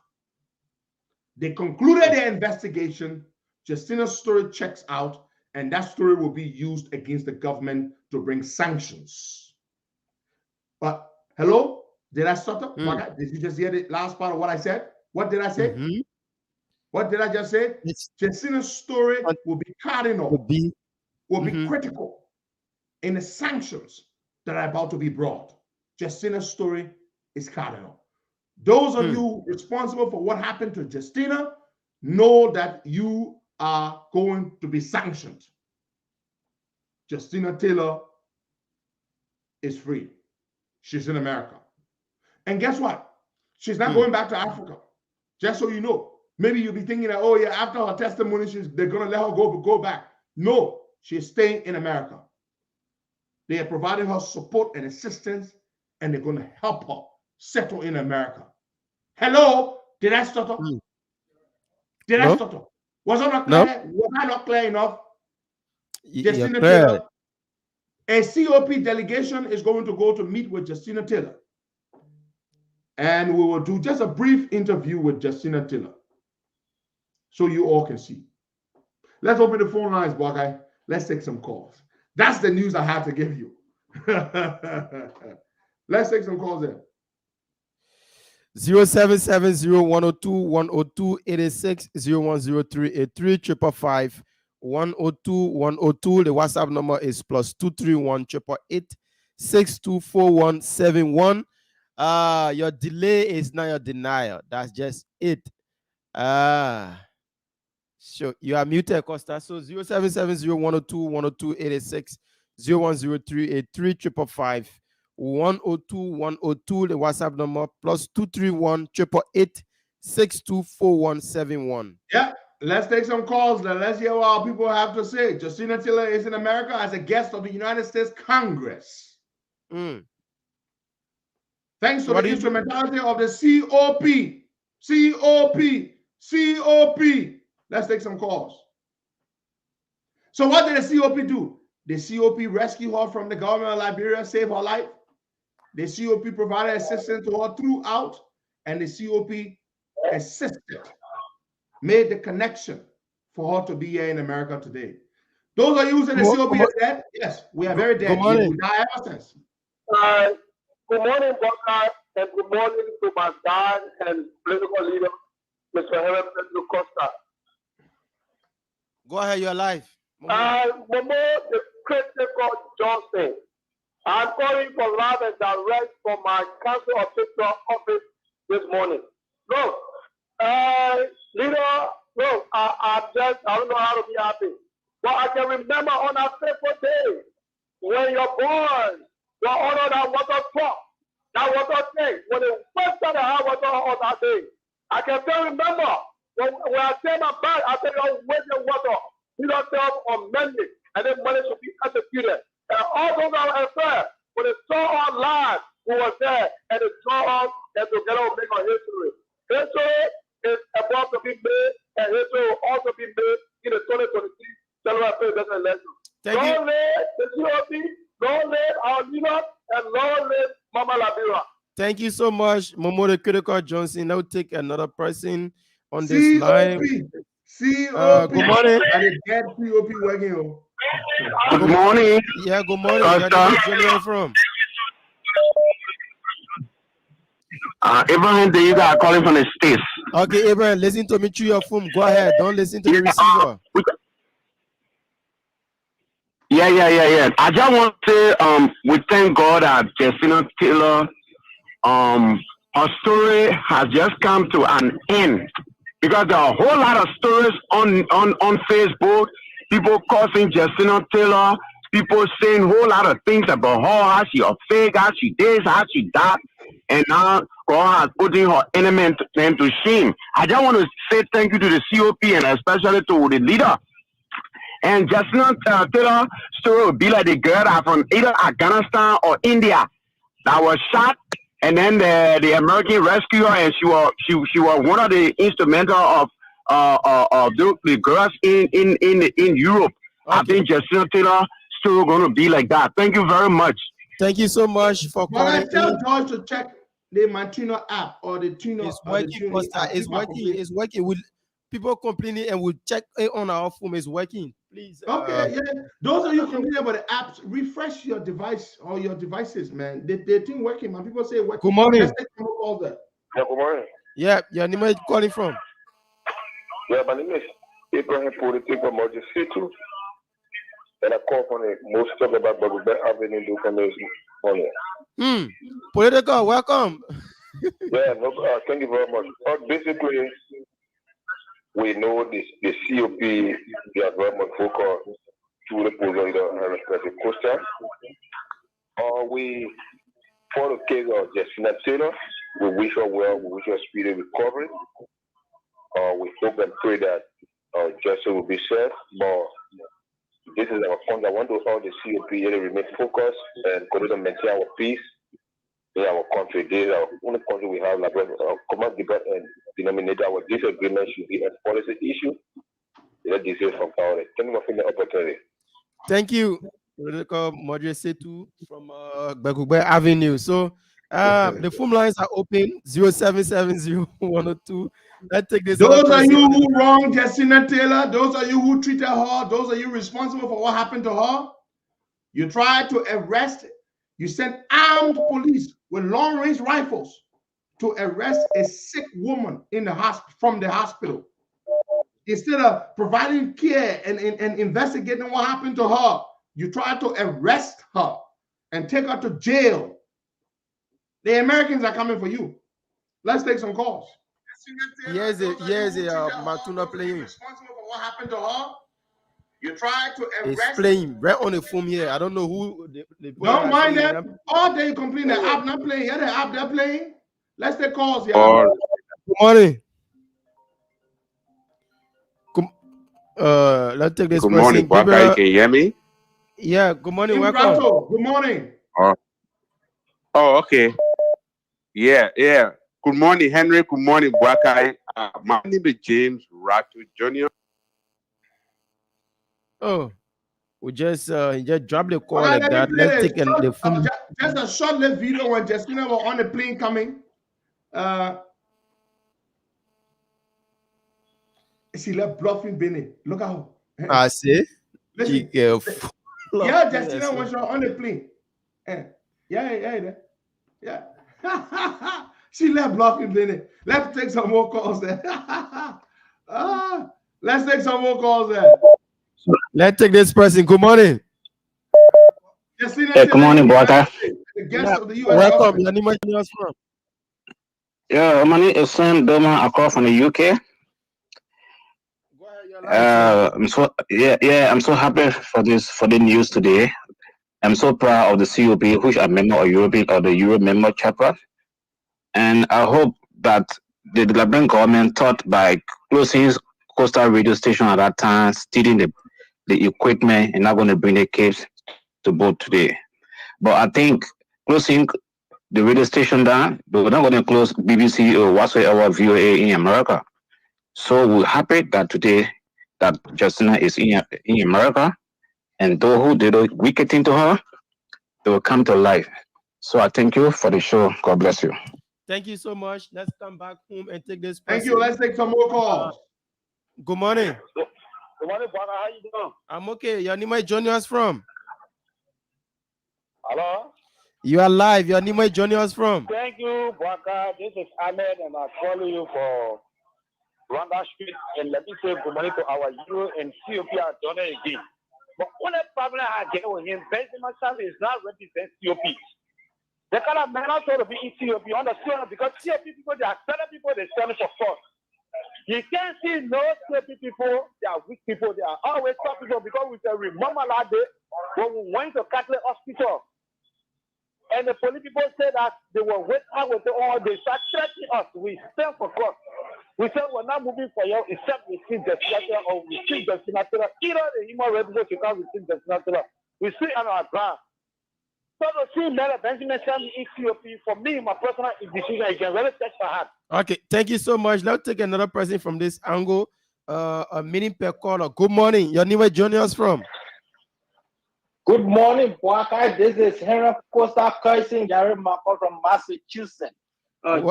They concluded their investigation. Justina's story checks out, and that story will be used against the government to bring sanctions. But hello, did I stutter? Did you just hear the last part of what I said? What did I say? What did I just say? Justina's story will be cardinal, will be critical in the sanctions that are about to be brought. Justina's story is cardinal. Those of you responsible for what happened to Justina know that you are going to be sanctioned. Justina Taylor is free. She's in America. And guess what? She's not going back to Africa. Just so you know. Maybe you'll be thinking that, oh yeah, after her testimony, they're going to let her go back. No, she's staying in America. They are providing her support and assistance, and they're going to help her settle in America. Hello? Did I stutter? Did I stutter? Was I not clear? Was I not clear enough? Justina Taylor. A COP delegation is going to go to meet with Justina Taylor. And we will do just a brief interview with Justina Taylor so you all can see. Let's open the phone lines, Buckeye. Let's take some calls. That's the news I have to give you. Let's take some calls in. 0770-102-102-86 0103-83 555-102-102. The WhatsApp number is +231-888-624171. Your delay is not your denial. That's just it. So you are muted, Costa. So 0770-102-102-86 0103-83 555-102-102. The WhatsApp number +231-888-624171. Yeah, let's take some calls. Let's hear what our people have to say. Justina Taylor is in America as a guest of the United States Congress. Thanks to the instrumentality of the COP. Let's take some calls. So what did the COP do? The COP rescued her from the government of Liberia, saved her life. The COP provided assistance to her throughout, and the COP assisted, made the connection for her to be here in America today. Those are using the COP as dead? Yes, we are very dead. We die ever since. Good morning, Buckeye, and good morning to my dad and political leader, Mr. Helen Costa. Go ahead, you're live. Momo, the critical Johnson. I'm calling for live and direct from my council official office this morning. Look, leader, look, I don't know how to be happy. But I can remember on that fateful day when your boys were honored that water truck, that water tank, when they first started high water on that day. I can still remember when I turned my back, I said, oh, where's the water? You don't tell on Monday, and then money should be executed. And all those are unfair. When they saw our lives who was there, and they saw us, and together make our history. History is about to be made, and history will also be made in the 2023 General Presidential election. Long live the GOP, long live our leader, and long live Mama Liberia. Thank you so much, Momo the Critical Johnson. Now take another person on this line. COP. Good morning. And the COP working. Good morning. Yeah, good morning. Where are you from? Abraham, you guys are calling from the States. Okay, Abraham, listen to me through your phone. Go ahead. Don't listen to the receiver. Yeah. I just want to say, we thank God that Justina Taylor, her story has just come to an end. Because there are a whole lot of stories on Facebook, people cursing Justina Taylor, people saying a whole lot of things about her, how she a fake, how she this, how she that, and now God has put her enemy to shame. I just want to say thank you to the COP and especially to the leader And Justina Taylor story would be like the girl that from either Afghanistan or India that was shot, and then the American rescued her, and she was one of the instrumental of the girls in Europe. Okay. I think Justina Taylor story going to be like that. Thank you very much. Thank you so much for But I calling. tell George to check the Martino app or the Tuno. It's working, Costa. It's working. It's working. With people complaining, and we'll check it on our phone. It's working. Please. Okay, yeah. Those of you complaining about the apps, refresh your device or your devices, man. The thing working, man. People say working. Good morning. Let's take some calls there. Yeah, good morning. Yeah, your name is calling from. Yeah, my name is Abraham Political Emergency too. And I call from the most talk about Bagube Avenue from this morning. Political, welcome. Yeah, no, thank you very much. Basically, we know the COP, they are very much focused to the position and respect the Costa. We, for the case of Justina Taylor, we wish her well, we wish her speedy recovery. We hope and pray that justice will be served. But this is our point. I want to all the COP really remain focused and continue to maintain our peace in our country. This is our only country we have like common debate and denominate our disagreement should be a policy issue. Let this is from power. Thank you for the opportunity. Thank you. Political Moderate Setu from Bagube Avenue. So the phone lines are open 0770-102. Let's take this. Those are you who wronged Justina Taylor. Those are you who treated her. Those are you responsible for what happened to her. You tried to arrest. You sent armed police with long-range rifles to arrest a sick woman in the from the hospital. Instead of providing care and investigating what happened to her, you tried to arrest her and take her to jail. The Americans are coming for you. Let's take some calls. Here's a Matuna playing. Responsible for what happened to her. You tried to arrest. It's playing right on the phone here. I don't know who. Don't mind them. All day you complain the app not playing. Yeah, the app they're playing. Let's take calls. Yeah. Good morning. Let's take this. Good morning, Baka. Can you hear me? Yeah. Good morning. Welcome. Good morning. Oh, okay. Yeah. Good morning, Henry. Good morning, Baka. My name is James Rato Jr. Oh, we just drop the call like that. Let's take the phone. Just a short-lived video when Justina was on the plane coming. She left bluffing Benny. Look out. I see. Listen, yeah, Justina was on the plane. Yeah. She left bluffing Benny. Let's take some more calls there. Let's take some more calls there. Let's take this person. Good morning. Good morning, Boaka. Welcome. Your name is from? Yeah, my name is Sam Doma. I call from the UK. I'm so happy for the news today. I'm so proud of the COP, which are member of European or the Euro member chapter, and I hope that the Liberian government thought by closing Coastal radio station at that time, stealing the equipment, and not going to bring the case to boat today. But I think closing the radio station down, we're not going to close BBC or whatsoever VOA in America. So we're happy that today that Justina is in America, and those who did a wicked thing to her, they will come to life. So I thank you for the show. God bless you. Thank you so much. Let's come back home and take this. Thank you. Let's take some more calls. Good morning. Good morning, brother. How you doing? I'm okay. Your name is joining us from? Hello? You are live. Your name is joining us from? Thank you, Baka. This is Ahmed, and I follow you for Rwanda Street. And let me say good morning to our Euro and COP are done it again. But only problem I get with him, Benjamin Sam is not represent COP. The kind of man out to be in COP, understand? Because COP people, they are selling people, they sell for fraud. You can't see no COP people, they are weak people, they are always tough people, because we can remember that day when we went to Catholic Hospital. And the police people said that they were with us with all they start threatening us. We stand for God. We said we're not moving for you except we see Justina Taylor or we see Justina Taylor. Either the human representative should come, we see Justina Taylor. We see on our ground. So to see Mary Benjamin send ECOP, for me, my personal decision, I can really touch my heart. Okay, thank you so much. Let's take another person from this angle. A minute per caller. Good morning. Your name, where joining us from? Good morning, Boakai. This is Henry Costa Cursing Gary Marco from Massachusetts.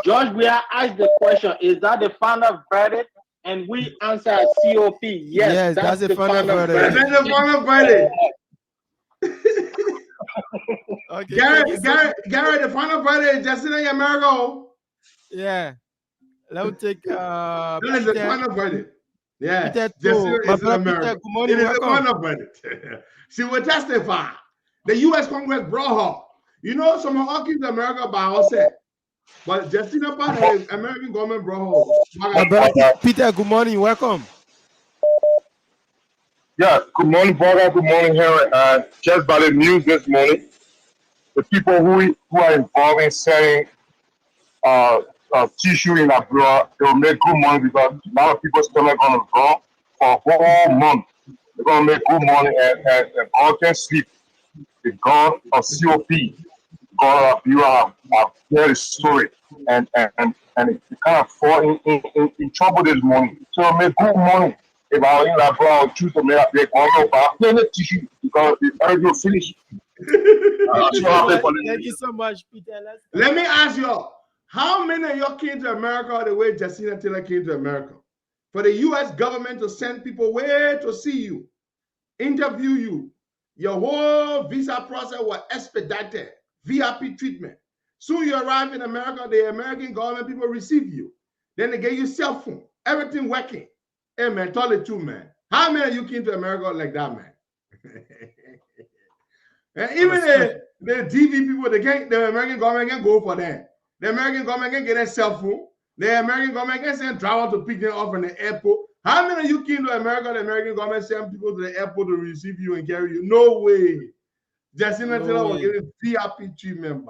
George, we are asked the question, is that the final verdict? And we answer COP. Yes, that's the final verdict. That's the final verdict. Okay, Gary, the final verdict is Justina America. Yeah. Let's take that is the final verdict. Yeah. Peter, Justina is in America. Peter, good morning, it is welcome. the final verdict. She will testify. The U.S. Congress brought her. You know, some of her kids in America by herself. But Justina Part, the American government brought her. Peter, good morning, welcome. Yeah, good morning, Boga. Good morning, Henry. Just by the news this morning, the people who are involved in selling tissue in abroad, they will make good money because a lot of people still not going to go for a whole month. They're going to make good money and God can sleep. The God of COP, God of you have heard the story and it kind of fall in trouble this morning. So make good money. If I was in abroad, I would choose to make a tissue because the interview finished. Thank you so much, Peter. Let me ask you all, how many of y'all came to America the way Justina Taylor came to America? For the U.S. government to send people where to see you, interview you, your whole visa process was expedited, VIP treatment. Soon you arrive in America, the American government people receive you. Then they give you cell phone, everything working. Hey man, tell it too, man. How many of you came to America like that, man? And even the DV people, the American government can go for that. The American government can get a cell phone. The American government can send driver to pick them up in the airport. How many of you came to America? The American government send people to the airport to receive you and carry you? No way. Justina Taylor was getting VIP treatment.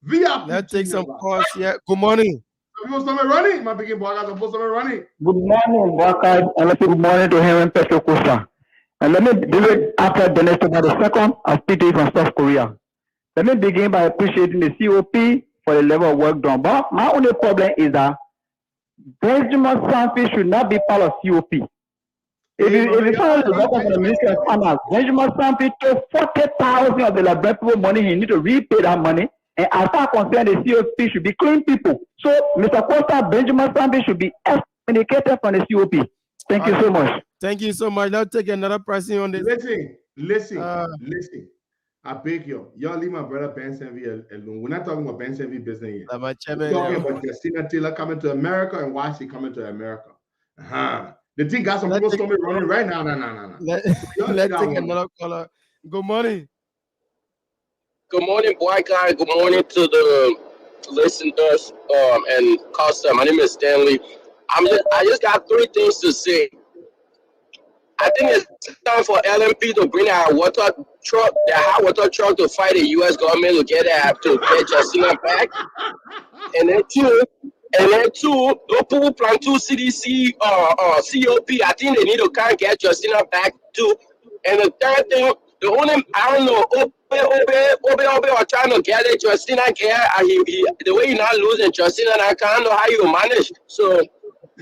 VIP. Let's take some calls here. Good morning. People start running. My big boy got supposed to be running. Good morning, Boakai, and let's say good morning to Henry Petro Costa. And let me do it after the next about the second of Peter from South Korea. Let me begin by appreciating the COP for the level of work done. But my only problem is that Benjamin Sanfi should not be part of COP. If you follow the record of the Ministry of Finance, Benjamin Sanfi took 40,000 of the Liberal money. He need to repay that money. And as far as concerned, the COP should be clean people. So, Mr. Costa, Benjamin Sanfi should be excommunicated from the COP. Thank you so much. Thank you so much. Let's take another person on this. Listen. I beg you. Y'all leave my brother Ben Sanvi alone. We're not talking about Ben Sanvi business yet. We're talking about Justina Taylor coming to America and why she coming to America. The thing got some people storming running right now. No. Let's take another caller. Good morning. Good morning, Boakai. Good morning to the listeners and Costa. My name is Stanley. I just got three things to say. I think it's time for LMP to bring our water truck, the hot water truck, to fight the U.S. government to get Justina back. And then two, those people plan to CDC COP. I think they need to kind of get Justina back too. And the third thing, the only I don't know, Obe are trying to get it. Justina the way you're not losing Justina, I can't know how you manage. So.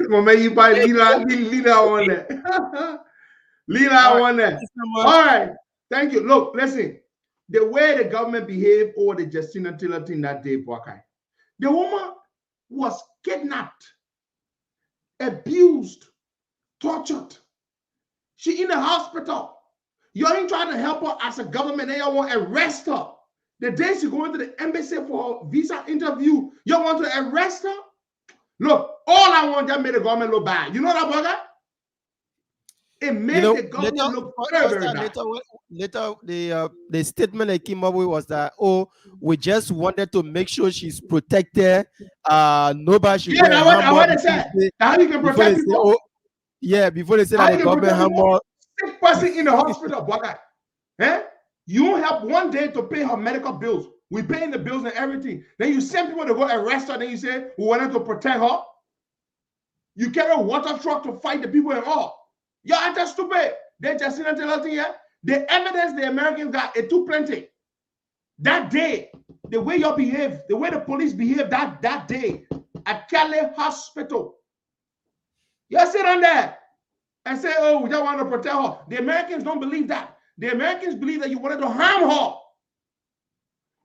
Well, maybe you buy Lila on that. Lila on that. All right. Thank you. Look, listen. The way the government behaved over the Justina Taylor thing that day, Boakai, the woman was kidnapped, abused, tortured. She in the hospital. You ain't trying to help her as a government. They all want to arrest her. The day she go into the embassy for her visa interview, you want to arrest her? Look, all I want that made the government look bad. You know that, brother? It made the government look very bad. Later, the statement they came up with was that, we just wanted to make sure she's protected. Nobody should. Yeah, I want to say. How you can protect people? Before they said that the government have more. Sick person in the hospital, brother. You don't have one day to pay her medical bills. We paying the bills and everything. Then you send people to go arrest her. Then you say we wanted to protect her. You carry a water truck to fight the people and all. You are just stupid. They just in tell here. The evidence the Americans got is too plenty. That day, the way you behave, the way the police behave that day at Cali Hospital. You sit on there and say, oh, we don't want to protect her. The Americans don't believe that. The Americans believe that you wanted to harm her.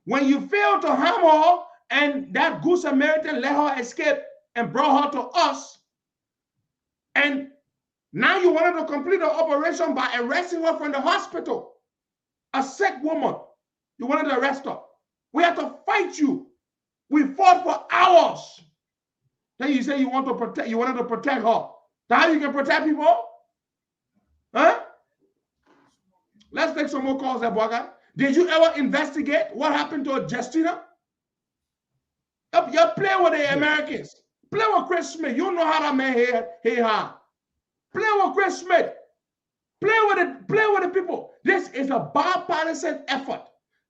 When you failed to harm her and that good Samaritan let her escape and brought her to us, and now you wanted to complete the operation by arresting her from the hospital. A sick woman. You wanted to arrest her. We had to fight you. We fought for hours. Then you say you wanted to protect her. That's how you can protect people? Huh? Let's take some more calls, Ebwaga. Did you ever investigate what happened to Justina? You play with the Americans. Play with Chris Smith. You know how that man here. Play with Chris Smith. Play with the people. This is a bipartisan effort.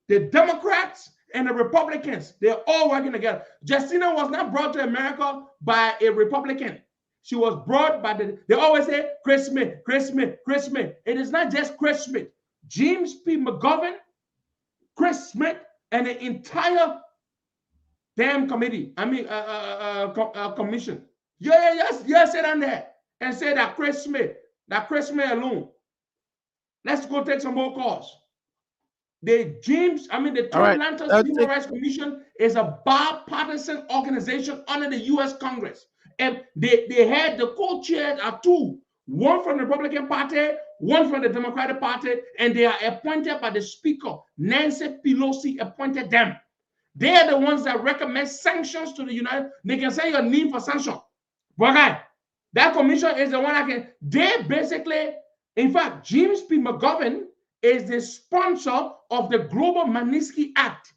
The Democrats and the Republicans, they're all working together. Justina was not brought to America by a Republican. She was brought by they always say Chris Smith, Chris Smith, Chris Smith. It is not just Chris Smith. James P. McGovern, Chris Smith, and the entire damn committee. Commission. Yes, sit on there and say that Chris Smith alone. Let's go take some more calls. The Trump Lanterns Human Rights Commission is a bipartisan organization under the U.S. Congress. And they had the co-chairs are two, one from the Republican Party, one from the Democratic Party, and they are appointed by the Speaker. Nancy Pelosi appointed them. They are the ones that recommend sanctions to the United States. They can say your name for sanction. But that commission is the one that can, they basically, in fact, James P. McGovern is the sponsor of the Global Magnitsky Act.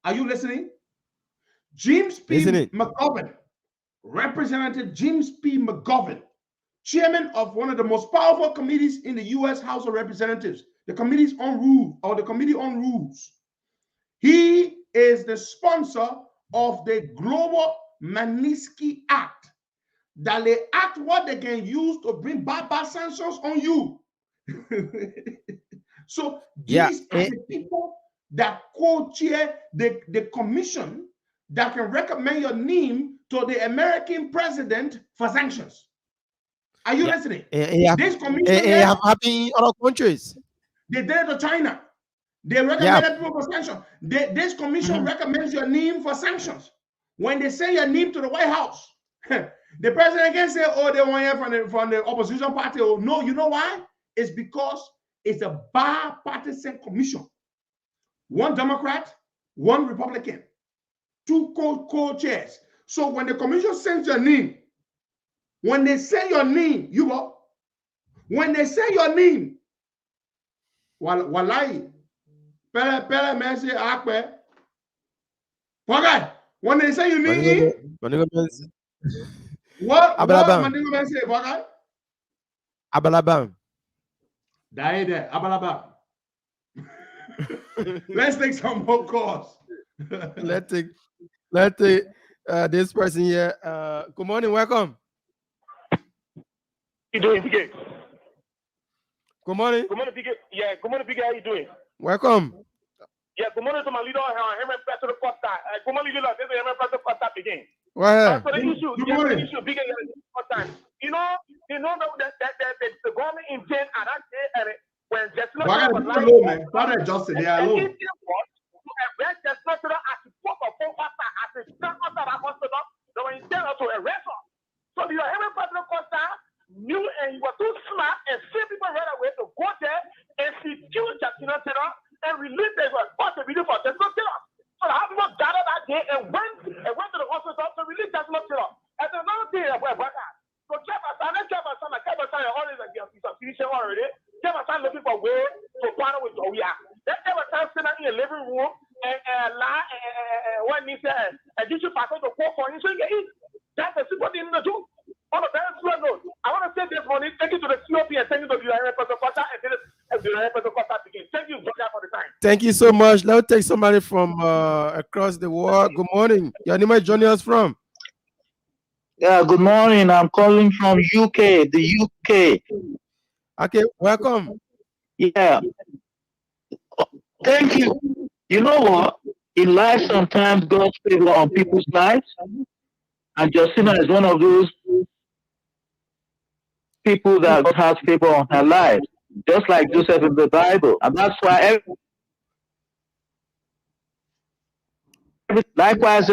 Are you listening? James P. McGovern, Representative James P. McGovern, chairman of one of the most powerful committees in the U.S. House of Representatives, the Committee on Rules. He is the sponsor of the Global Magnitsky Act. That they act what they can use to bring bad sanctions on you. So these are the people that co-chair the commission that can recommend your name to the American president for sanctions. Are you listening? This commission have happened in other countries. They did it to China. They recommended people for sanctions. This commission recommends your name for sanctions. When they say your name to the White House, the president can say, oh, they want you from the opposition party. Oh, no, you know why? It's because it's a bipartisan commission. One Democrat, one Republican, two co-chairs. So when the commission sends your name, when they say your name, when they say your name, walai, pele mese akwe. When they say your name, what Mandingo man say, Bogay? Abalabam. Daide, Abalabam. Let's take some more calls. Let's take this person here. Good morning, welcome. How you doing, PK? Good morning. Good morning, PK. Yeah, good morning, PK. How you doing? Welcome. Yeah, good morning to my leader, Herman Pastor Costa. Good morning, leader. This is Herman Pastor Costa again. Well, so the issue, bigger than you know that the government intend at that day when Justina was lying. Father Justin, they are alone. To arrest Justina as a proper pastor, as a pastor that hospital, they were intended to arrest her. So the Herman Pastor Costa knew and he was too smart and see people right away to go there and secure Justina Taylor and release the responsibility for Justina Taylor. So the people gathered that day and went to the hospital to release Justina Taylor. And another thing about that. So Jefferson always like substitution already. Jefferson looking for way to partner with Joya. Then Jefferson sitting in the living room and lie when he said additional pastor to call for him. So that's the simple thing to do. On a very slow note, I want to say this morning, thank you to the COP and thank you to the United Costa and the United Costa again. Thank you, Georgia, for the time. Thank you so much. Let's take somebody from across the world. Good morning. Your name is joining us from? Yeah, good morning. I'm calling from UK, the UK. Okay, welcome. Yeah, thank you. You know what? In life, sometimes God's favor on people's lives, and Justina is one of those people that God has favor on her life, just like Joseph in the Bible. And that's why, likewise,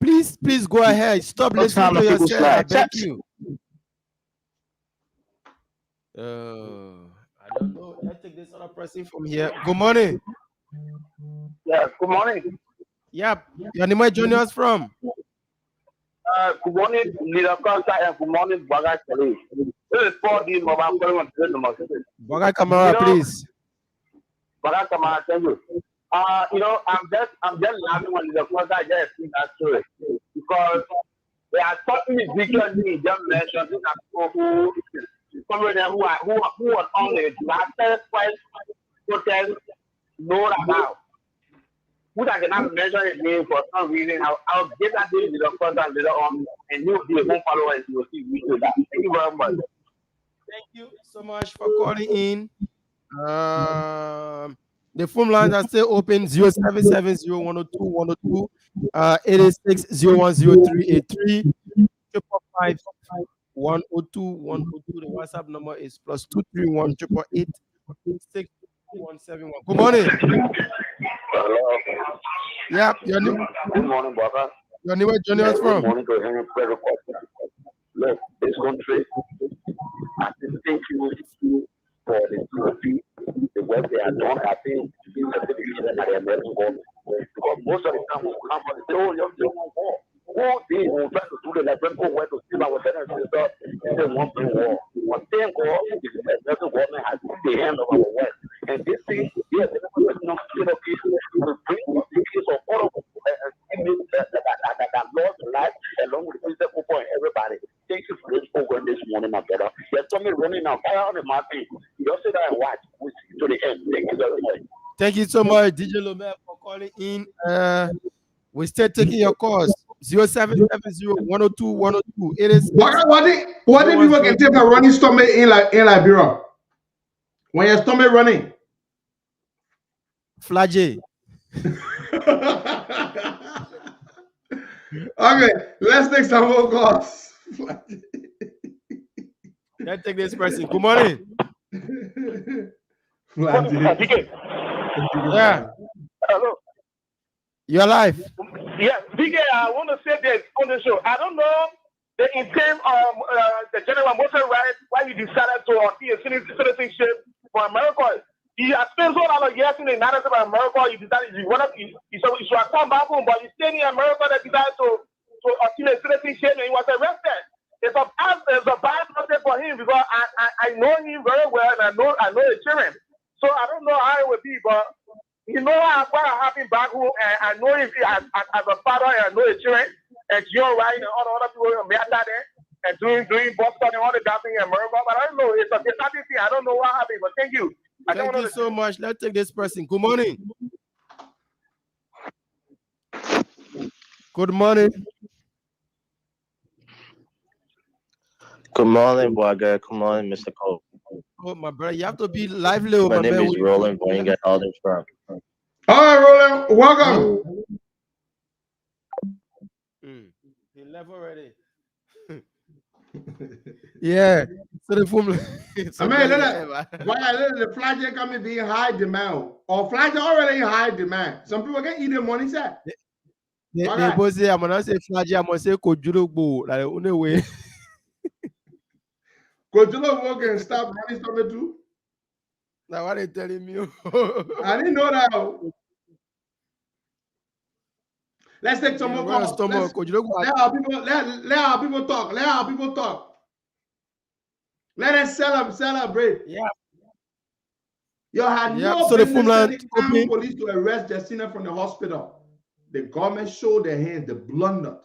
Please go ahead. Stop listening to people's yourself. I lives. beg you. I don't know. Let's take this other person from here. Good morning. Yeah, good morning. Yep. Your name, where joining us from? Good morning, Leader Costa, and good morning, Baga Chale. This is Paul D. Mobile calling on the number. Baga Kamara, please. Baga Kamara, thank you. I'm just laughing when Leader Costa just explained that story because they are talking ridiculously. Just mentioned these are people some of them who are on the last protest know about. Who I cannot mention his name for some reason. I'll get that name with the contact later on, and you'll be a home follower and you'll see video that. Thank you very much. Thank you so much for calling in. The phone lines are still open 0770-102-102, 86-010383, 555-102-102. The WhatsApp number is +231 888 171. Good morning. Hello. Yeah, your name. Good morning, Baba. Your name, where joining us from? Good morning to him. Look, this country, I thank you for the trophy, the work they are done. I think it's a certification that they are never going. Because most of the time, we come and say, oh, you're doing war. Who did we try to do the electrical work to see our parents and stuff? They want to war. One thing, God, is the federal government has put the hand of our work. And this thing, yes, the government will bring the case of all of that lost life along with the people and everybody. Thank you for this program this morning, my brother. There's somebody running now, fire on the mountain. You just sit there and watch. We see to the end. Thank you very much. Thank you so much, DJ Lomer, for calling in. We're still taking your calls. 0770-102-102. It is what if people can take a running stomach in Liberia? When your stomach running? Flagey. Okay, let's take some more calls. Let's take this person. Good morning. Yeah. Hello. You're live. Yeah, BK, I want to say this on the show. I don't know the intent of the General Motors rights, why you decided to be a citizenship for America. You have spent so lot of years in the United States of America. You decided you should have come back home, but you stayed in America that decided to obtain a citizenship and he was arrested. It's a bad process for him because I know him very well and I know the children. So I don't know how it would be, but you know what happened back home, and I know if as a father, and I know the children, and you're right, and all the other people in America there, and doing Boston and all the guys in America, but I don't know. It's a disability thing. I don't know what happened, but thank you. Thank you so much. Let's take this person. Good morning. Good morning. Good morning, Boaga. Good morning, Mr. Cole. Oh, my brother, you have to be lively. My name is Roland Boying at Alden from. All right, Roland, welcome. He left already. Yeah. So the phone. The flag coming being high demand. Or flag already in high demand. Some people can eat the money, sir. They both say, I'm going to say flag, I'm going to say Kojuro. Like, only way. Kojuro can stop running something too. Now, what are they telling me? I didn't know that. Let's take some more calls. Let our people talk. Let our people talk. Let us celebrate. Yeah. You had no business sending armed police to arrest Justina from the hospital. The government showed their hands. The blunder.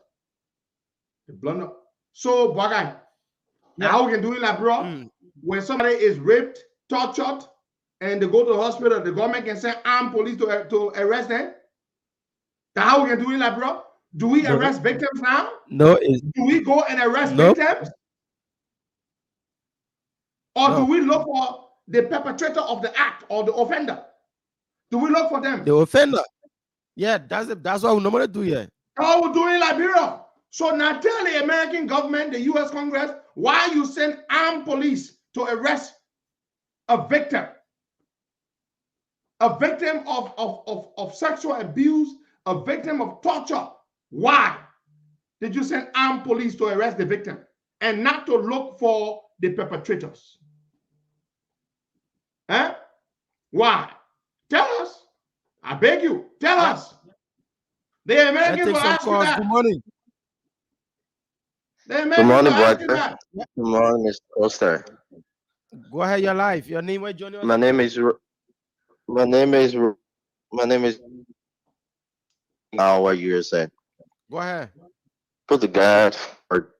So, Bagay, now we can do it like, bro. When somebody is raped, tortured, and they go to the hospital, the government can send armed police to arrest them. That's how we can do it like, bro. Do we No. arrest victims now? No. Do we go and arrest Nope. victims? Or do No. we look for the perpetrator of the act or the offender? Do we look for them? The offender. Yeah, that's what we normally do here. How we do in Liberia. So now tell the American government, the US Congress, why you send armed police to arrest a victim of sexual abuse, a victim of torture. Why did you send armed police to arrest the victim and not to look for the perpetrators? Huh? Why? Tell us. I beg you, tell us. The Americans will ask you that. Good morning. The Good Americans morning, will ask you brother. that. Good morning, Mr. Costa. Go ahead, your life. Your name is Johnny. My name is. How you are saying? Go ahead. Put the God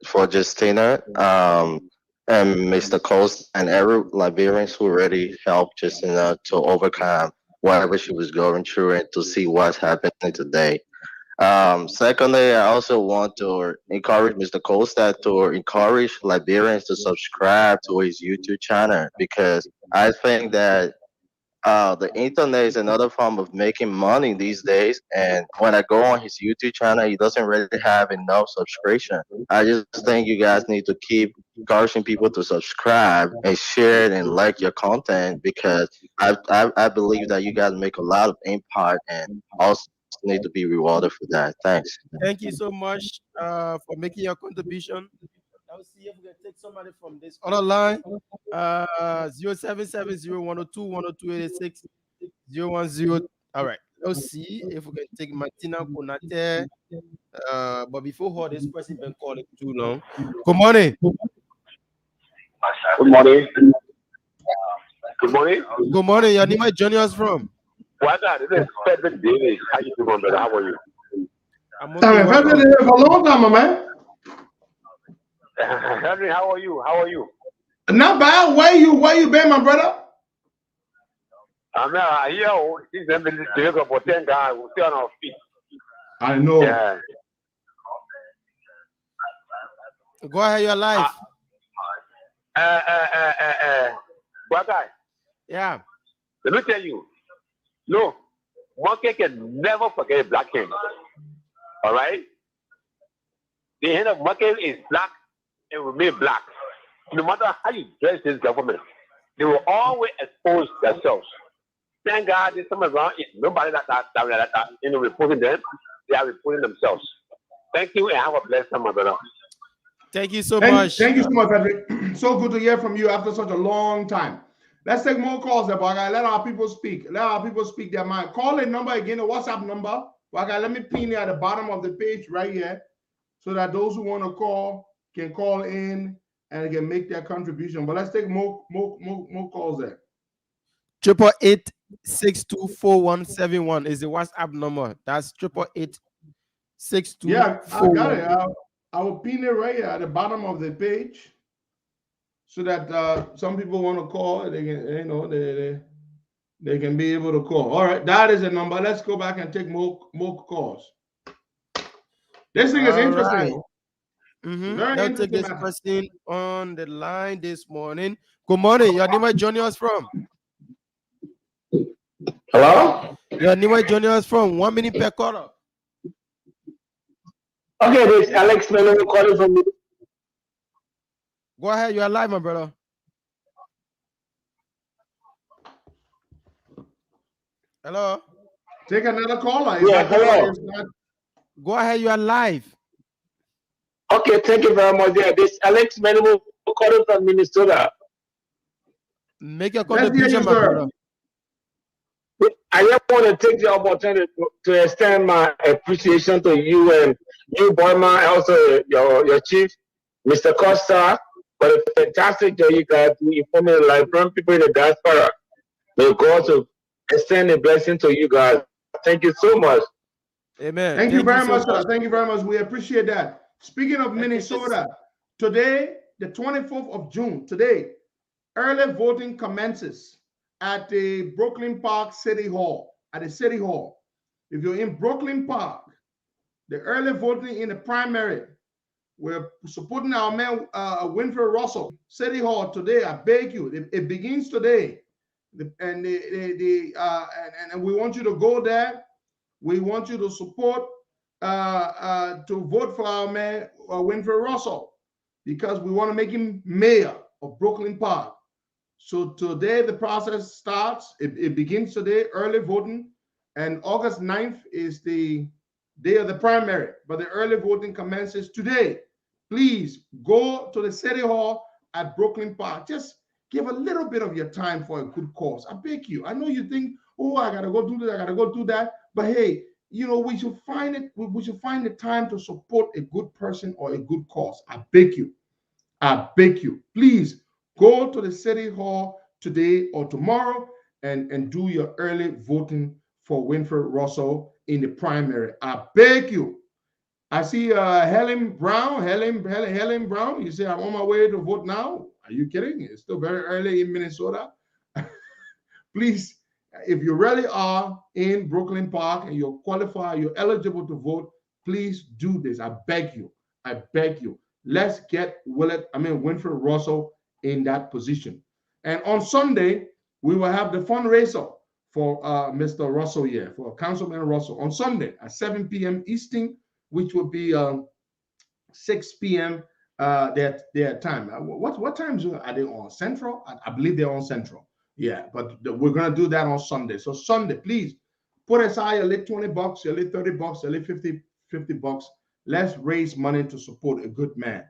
for Justina, and Mr. Coast and every Liberians who already helped Justina to overcome whatever she was going through and to see what's happening today. Secondly, I also want to encourage Mr. Costa to encourage Liberians to subscribe to his YouTube channel, because I think that the internet is another form of making money these days. And when I go on his YouTube channel, he doesn't really have enough subscription. I just think you guys need to keep encouraging people to subscribe and share and like your content, because I believe that you guys make a lot of impact and also need to be rewarded for that. Thanks. Thank you so much for making your contribution. I'll see if we can take somebody from this other line. 0770-102-10286 010. All right. Let's see if we can take Martina Konate. But before her, this person been calling too long. Good morning. Good morning. Good morning. Good morning. Your name is joining us from? What's that? This is Frederick Davis. How you doing, brother? How are you? I'm okay. I've been here for a long time, my man. Henry, how are you? How are you? Not bad. Where you been, my brother? I'm here. He's been together for 10 guys. We're still on our feet. I know. Yeah. Go ahead, your life. Black guy. Yeah. Let me tell you. No, monkey can never forget a black king. All right? The head of monkey is black and remain black. No matter how you dress this government, they will always expose themselves. Thank God this time around, nobody that reporting them, they are reporting themselves. Thank you and have a blessed time, my brother. Thank you so much. Thank you so much, Frederick. So good to hear from you after such a long time. Let's take more calls there, Bwagai. Let our people speak. Let our people speak their mind. Call in number again, the WhatsApp number. Bwagai, let me pin it at the bottom of the page right here, so that those who want to call can call in and can make their contribution. But let's take more calls there. 888-624-171 is the WhatsApp number. That's 888-624. Yeah, I got it. I will pin it right here at the bottom of the page, so that some people want to call, they can, they can be able to call. All right, that is a number. Let's go back and take more calls. This thing is interesting. Right. Very Let's interesting. take this person on the line this morning. Good morning. Your name is joining us from? Hello? Your name is joining us from? 1 minute per quarter. Okay, this is Alex Melo calling from you. Go ahead, you're live, my brother. Hello? Take another caller. Yeah, hello. Go ahead, you are live. Okay, thank you very much. Yeah, this is Alex Melo calling from Minnesota. Make your contribution, my brother. I just want to take the opportunity to extend my appreciation to you and you, Boyman, also your chief, Mr. Costa, for the fantastic job you guys do informing the Liberian people in the diaspora. May God to extend a blessing to you guys. Thank you so much. Amen. Thank you very much, sir. Thank you very much. We appreciate that. Speaking of Minnesota, today, the 24th of June, today, early voting commences at the Brooklyn Park City Hall, at the City Hall. If you're in Brooklyn Park, the early voting in the primary. We're supporting our man Winfred Russell. City Hall today. I beg you. It begins today, and we want you to go there. We want you to support to vote for our man Winfred Russell, because we want to make him mayor of Brooklyn Park. So today the process starts. It begins today, early voting, and August 9th is the day of the primary, but the early voting commences today. Please go to the City Hall at Brooklyn Park. Just give a little bit of your time for a good cause. I beg you. I know you think, oh, I gotta go do this, I gotta go do that. But hey, you know, we should find it. We should find the time to support a good person or a good cause. I beg you. I beg you. Please go to the City Hall today or tomorrow and do your early voting for Winfred Russell in the primary. I beg you. I see Helen Brown. Helen Brown. You say, I'm on my way to vote now. Are you kidding? It's still very early in Minnesota. Please, if you really are in Brooklyn Park and you're qualified, you're eligible to vote, please do this. I beg you. I beg you. Let's get Winfred Russell in that position. And on Sunday, we will have the fundraiser for Mr. Russell here, for Councilman Russell, on Sunday at 7 p.m. Eastern, which will be 6 p.m. their time. What times are they on? Central? I believe they're on Central. Yeah, but we're going to do that on Sunday. So Sunday, please put aside a little $20, a little $30, a little $50. Let's raise money to support a good man,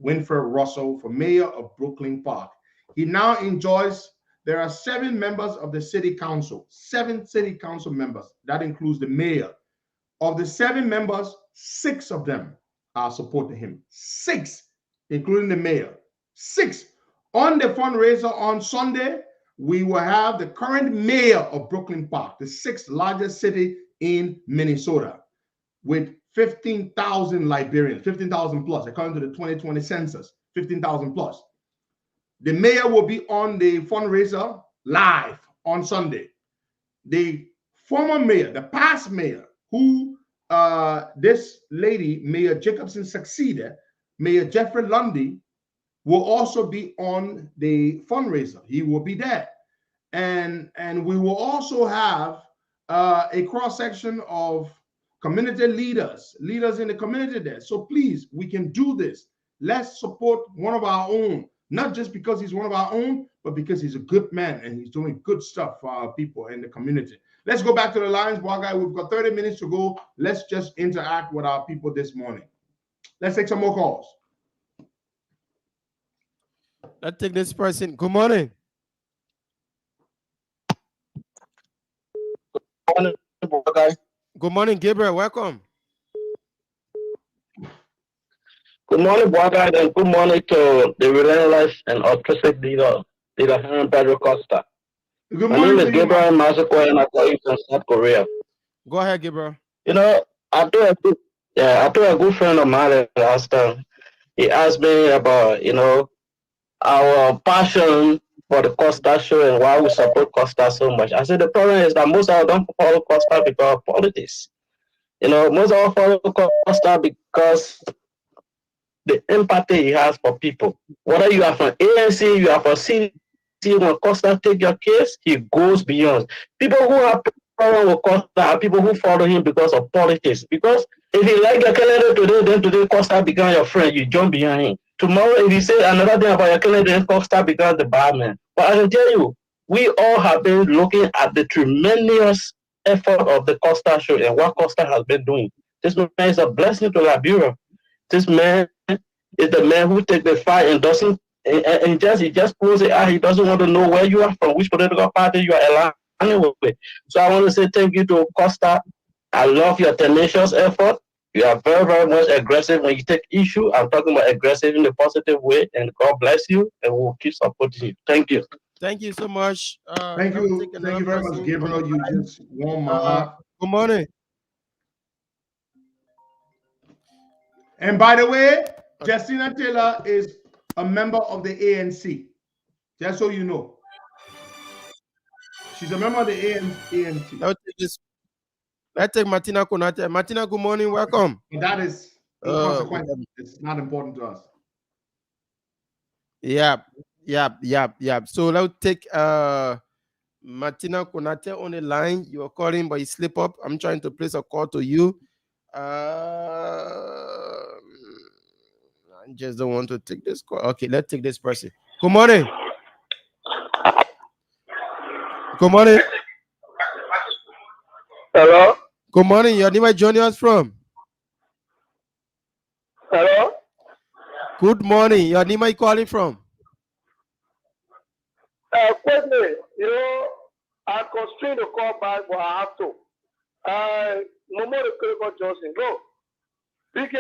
Winfred Russell, for mayor of Brooklyn Park. He now enjoys, there are 7 members of the city council, 7 city council members. That includes the mayor. Of the 7 members, 6 of them are supporting him. 6, including the mayor. 6. On the fundraiser on Sunday, we will have the current mayor of Brooklyn Park, the 6th largest city in Minnesota, with 15,000 Liberians, 15,000 plus, according to the 2020 census, 15,000 plus. The mayor will be on the fundraiser live on Sunday. The former mayor, the past mayor, who this lady, Mayor Jacobson, succeeded, Mayor Jeffrey Lundy, will also be on the fundraiser. He will be there. And we will also have a cross-section of community leaders in the community there. So please, we can do this. Let's support one of our own, not just because he's one of our own, but because he's a good man and he's doing good stuff for our people in the community. Let's go back to the lines, Guy. We've got 30 minutes to go. Let's just interact with our people this morning. Let's take some more calls. Let's take this person. Good morning. Good morning, Gabriel. Welcome. Good morning, Boakai, and good morning to the relentless and altruistic leader Henry Pedro Costa. Good morning. My name is Gabriel Masako, and I call you from South Korea. Go ahead, Gabriel. You know, I told a good friend of mine last time. He asked me about, you know, our passion for the Costa Show and why we support Costa so much. I said the problem is that most of us don't follow Costa because of politics. You know, most of us follow Costa because the empathy he has for people. Whether you are from ANC, you are from CDC, when Costa take your case, he goes beyond. People who have problem with Costa are people who follow him because of politics. Because if you like your candidate today, then today Costa become your friend, you jump behind him. Tomorrow, if you say another thing about your candidate, then Costa becomes the bad man. But I can tell you, we all have been looking at the tremendous effort of the Costa Show and what Costa has been doing. This man is a blessing to Liberia. This man is the man who takes the fight and doesn't, and he just pulls it out. He doesn't want to know where you are from, which political party you are aligning with. So I want to say thank you to Costa. I love your tenacious effort. You are very, very much aggressive when you take issue. I'm talking about aggressive in a positive way, and God bless you, and we'll keep supporting you. Thank you. Thank you so much. Thank you very much, Gabriel. You just warm my heart. Good morning. And by the way, Justina Taylor is a member of the ANC. Just so you know. She's a member of the ANC. Let's Let's take Martina Konate. Martina, good morning. Welcome. That is inconsequential. It's not important to us. Yeah. So let's take Martina Konate on the line. You're calling, but you slip up. I'm trying to place a call to you. I just don't want to take this call. Okay, let's take this person. Good morning. Good morning. Hello? Good morning. Your name is joining us from? Hello? Good morning. Your name is calling from? Quickly, I'm constrained to call back, but I have to. No more the critical Johnson. No. BK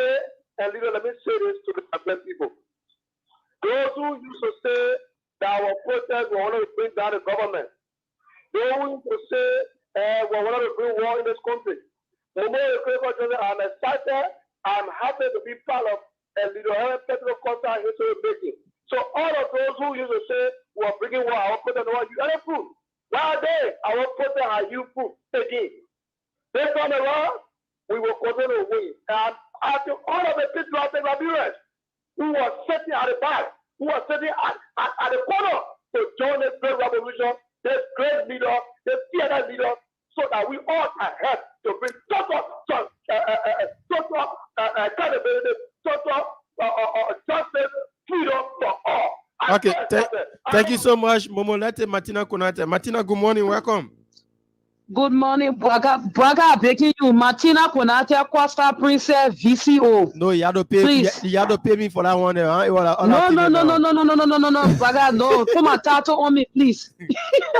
and leader, let me say this to the black people. Those who used to say that our protest will only bring down the government. Those who used to say we want to bring war in this country. No more the critical Johnson. I'm excited. I'm happy to be part of a leader Petro Costa history making. So all of those who used to say we are bringing war, our protest, you are proof. Why are they? Our protest are you proof again. This time around, we will continue to win. And after all of the people out there, Liberians, who were sitting at the back, who were sitting at the corner to join this great revolution, this great leader, this theater leader, so that we all can help to bring total accountability, total justice, freedom for all. Okay, thank you so much, Momo. Let's take Martina Konate. Martina, good morning. Welcome. Good morning, Braga, begging you, Martina Konate, Costa Princess, VCO. No, you have to pay. Please. You have to pay me for that one. Huh? No, Braga, no. Put my tattoo on me, please.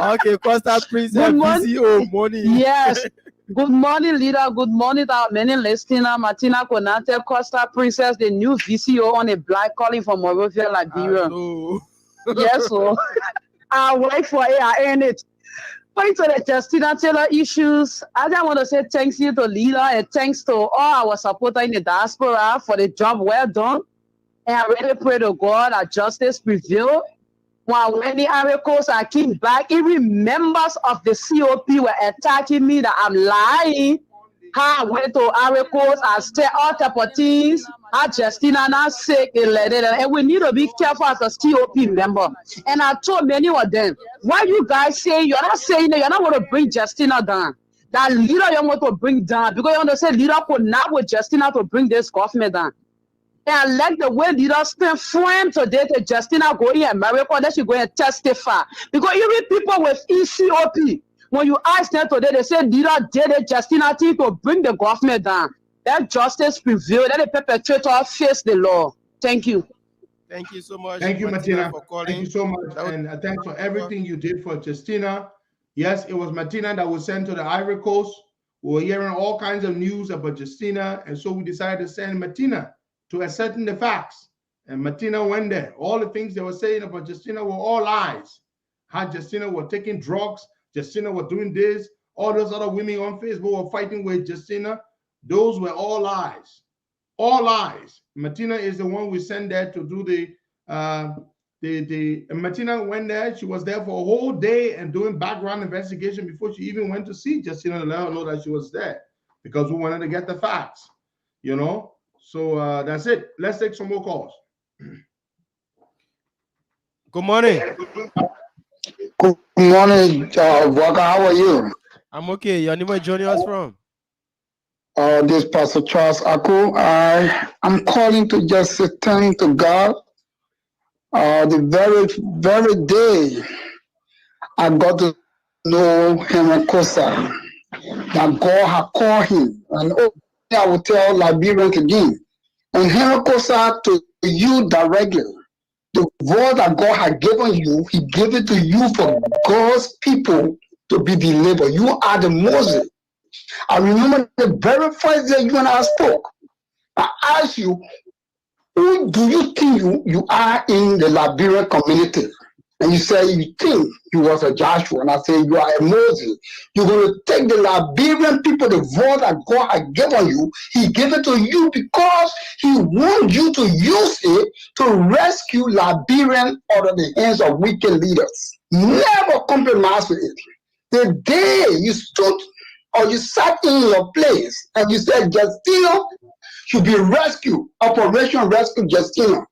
Okay, Costa Princess, VCO, money. Yes. Good morning, leader. Good morning to our many listeners. Martina Konate, Costa Princess, the new VCO on a black calling from Monrovia, Liberia. Yes, so I wait for it. I earn it. Going to the Justina Taylor issues, I just want to say thanks you to leader and thanks to all our supporters in the diaspora for the job well done. And I really pray to God that justice prevail. When the articles I came back, even members of the COP were attacking me that I'm lying. How I went to articles, I said all type of things. How Justina not sick, and we need to be careful as a COP member. And I told many of them, why you guys say you're not saying that you're not going to bring Justina down? That leader you want to bring down because you understand leader could not with Justina to bring this government down. And I like the way leaders stand firm today to Justina go in America, that she go and testify. Because even people with ECOP, when you ask them today, they say leader did it, Justina thing to bring the government down. That justice prevail, that the perpetrator face the law. Thank you. Thank you so much. Thank you, Martina. for calling. Thank you so much. And thanks for everything you did for Justina. Yes, it was Martina that was sent to the Ivory Coast. We were hearing all kinds of news about Justina. And so we decided to send Martina to ascertain the facts. And Martina went there. All the things they were saying about Justina were all lies. How Justina was taking drugs, Justina was doing this, all those other women on Facebook were fighting with Justina. Those were all lies. All lies. Martina is the one we sent there to do Martina went there. She was there for a whole day and doing background investigation before she even went to see Justina to let her know that she was there because we wanted to get the facts, So that's it. Let's take some more calls. Good morning. Good morning, Waka. How are you? I'm okay. Your name is joining us from? This is Pastor Charles Ako. I'm calling to just say thank to God. The very day I got to know Henry Costa, that God had called him. And I will tell Liberians again. And Henry Costa to you directly. The word that God had given you, he gave it to you for God's people to be delivered. You are the Moses. I remember the very first day you and I spoke. I asked you, who do you think you are in the Liberian community? And you say you think you was a Joshua. And I say you are a Moses. You're going to take the Liberian people, the word that God had given you. He gave it to you because he wants you to use it to rescue Liberian out of the hands of wicked leaders. Never compromise with it. The day you stood or you sat in your place and you said, Justina should be rescued, Operation Rescue Justina.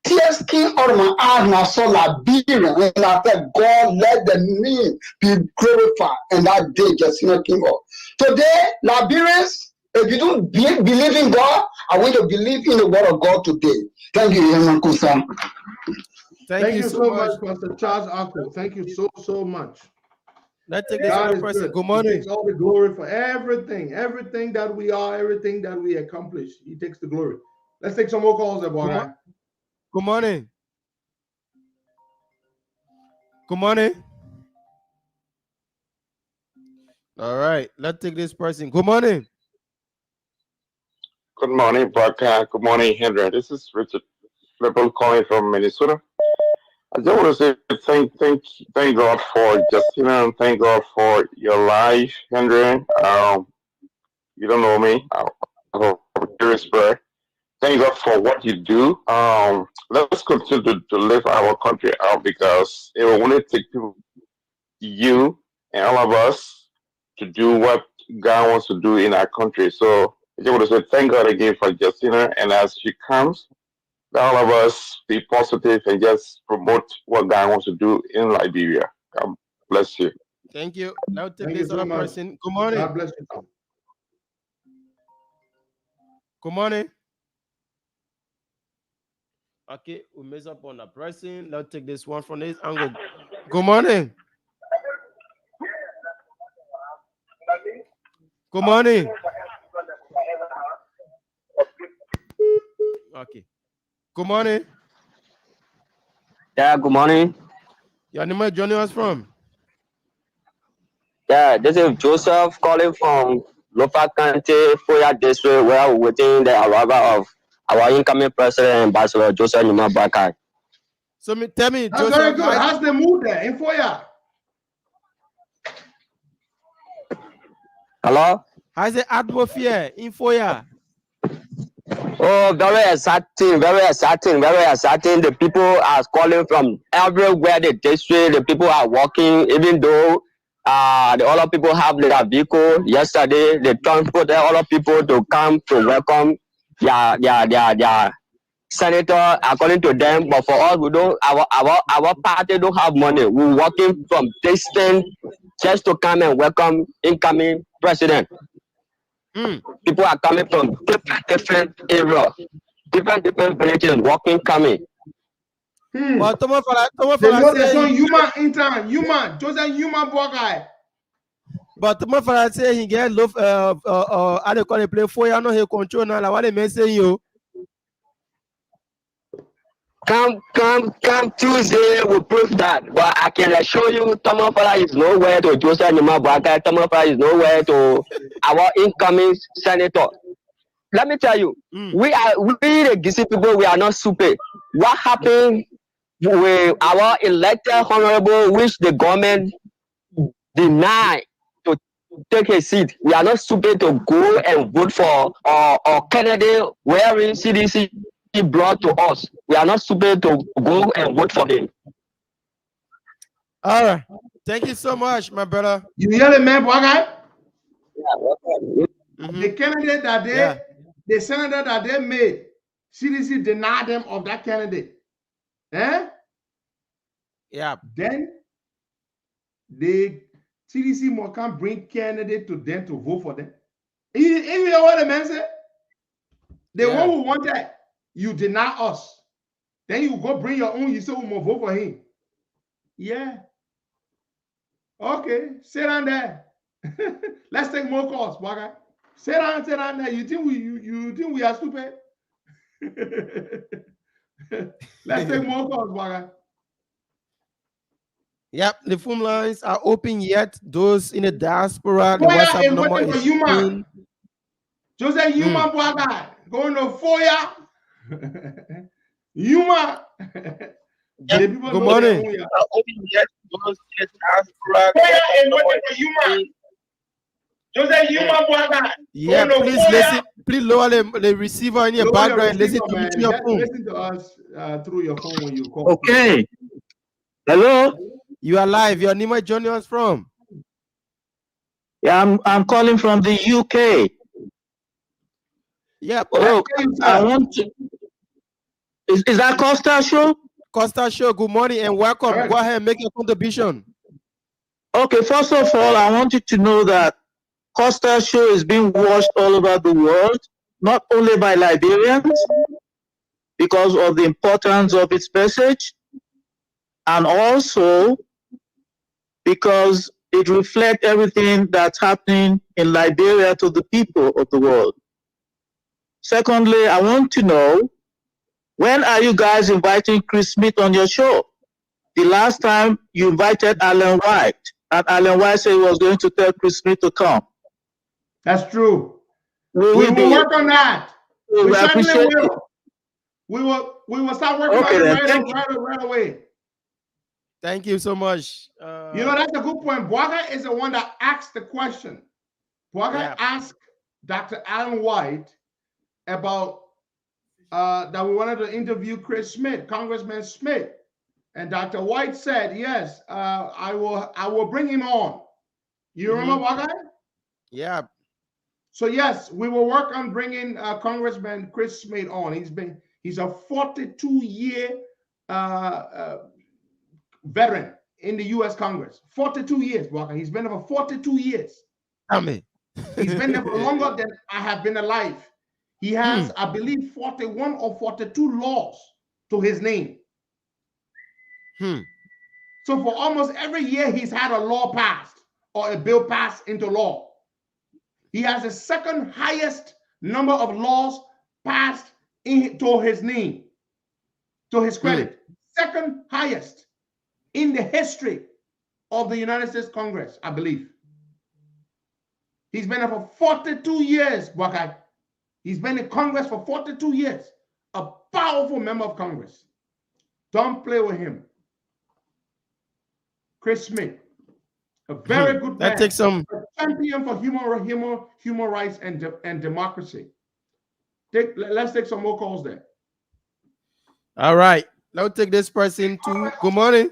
Tears came out of my eyes and I saw Liberia, and I said, God, let the name be glorified. And that day, Justina came up. Today, Liberians, if you don't believe in God, I want you to believe in the word of God today. Thank you, Herman Kusa. Thank you so much, Pastor Charles Ako. Thank you so much. Let's take this God other is person. good. Good morning. He takes all the glory for everything that we are, everything that we accomplish. He takes the glory. Let's take some more calls, everyone. Good morning. Good morning. All right, let's take this person. Good morning. Good morning, broadcast. Good morning, Henry. This is Richard Flipple calling from Minnesota. I just want to say thank God for Justina and thank God for your life, Henry. You don't know me. I have a curious prayer. Thank God for what you do. Let's continue to lift our country out because it will only take people, you and all of us to do what God wants to do in our country. So I just want to say thank God again for Justina, and as she comes, all of us be positive and just promote what God wants to do in Liberia. God bless you. Thank you. Now take Thank this you so other much. person. Good morning. God bless you too. Good morning. Okay, we mess up on the person. Let's take this one from this angle. Good morning. Good morning. Okay. Good morning. Yeah, good morning. Your name is joining us from? Yeah, this is Joseph calling from Lofa County, Foya District, where we're waiting the arrival of our incoming president, Ambassador Joseph Numa Bakai. So tell me, That's Joseph, very good. How's the mood there in Foya? Hello? How's the atmosphere in Foya? Oh, very exciting, very exciting, very exciting. The people are calling from everywhere, the district. The people are walking, even though the other people have their vehicle. Yesterday, they transported other people to come to welcome their senator, according to them. But for us, we don't. Our party don't have money. We're walking from distance just to come and welcome incoming president. People are coming from different areas, different villages, walking, coming. But They know there's some human in town. Human. Joseph human poor guy. But tomorrow for say he get love how they call it play for you know he control now like what they may say you. Come Tuesday, we prove that. But I can assure you, Tomofala is nowhere to Joseph Nimabwaka. Tomofala is nowhere to our incoming senator. Let me tell you, we the Gisi people, we are not stupid. What happened with our elected honorable, which the government denied to take a seat? We are not stupid to go and vote for or candidate wearing CDC brought to us. We are not stupid to go and vote for him. All right. Thank you so much, my brother. You hear the man, poor guy? Yeah, The candidate that the senator that they made, CDC denied them of that candidate. Yeah. Then the CDC can't bring candidate to them to vote for them. You hear what the man said? The one who wanted, you deny us. Then you go bring your own, you say we must vote for him. Yeah. Okay, sit down there. Let's take more calls, Waka. Sit down there. You think we are stupid? Let's take more calls, Waka. Yep, the phone lines are open yet. Those in the diaspora, the Foya WhatsApp is number waiting for is human. Joseph human Waka going to Foya. Human. Good morning. Foya is waiting for human. Joseph human Waka. Yeah, please listen. Please lower the receiver in your background. Listen to me through your phone. Listen to us through your phone when you call. Okay. Hello. You are live. Your name is joining us from? Yeah, I'm calling from the UK. Yeah. Oh, I want to. Is that Costa Show? Costa Show, good morning and welcome. Go ahead and make your contribution. Okay, first of all, I want you to know that Costa Show is being watched all over the world, not only by Liberians, because of the importance of its message, and also because it reflects everything that's happening in Liberia to the people of the world. Secondly, I want to know, when are you guys inviting Chris Smith on your show? The last time you invited Alan White, and Alan White said he was going to tell Chris Smith to come. That's true. We will work on that. We certainly appreciate will. it. We will start working Okay, on then, it right away. Thank you so much. You know, that's a good point. Bwaga is the one that asked the question. Bwaga asked Dr. Alan White about that we wanted to interview Chris Smith, Congressman Smith. And Dr. White said, yes, I will bring him on. You remember Bwaga? Yeah. So yes, we will work on bringing Congressman Chris Smith on. He's a 42-year veteran in the U.S. Congress. 42 years, Bwaga. He's been there for 42 years. He's been there for longer than I have been alive. He has, I believe, 41 or 42 laws to his name. So for almost every year, he's had a law passed or a bill passed into law. He has the second highest number of laws passed to his name, to his credit. Second highest in the history of the United States Congress, I believe. He's been there for 42 years, Bwakai. He's been in Congress for 42 years. A powerful member of Congress. Don't play with him. Chris Smith, a very good man. Takes some a champion for human rights and democracy. Let's take some more calls there. All right. Let's take this person to good morning.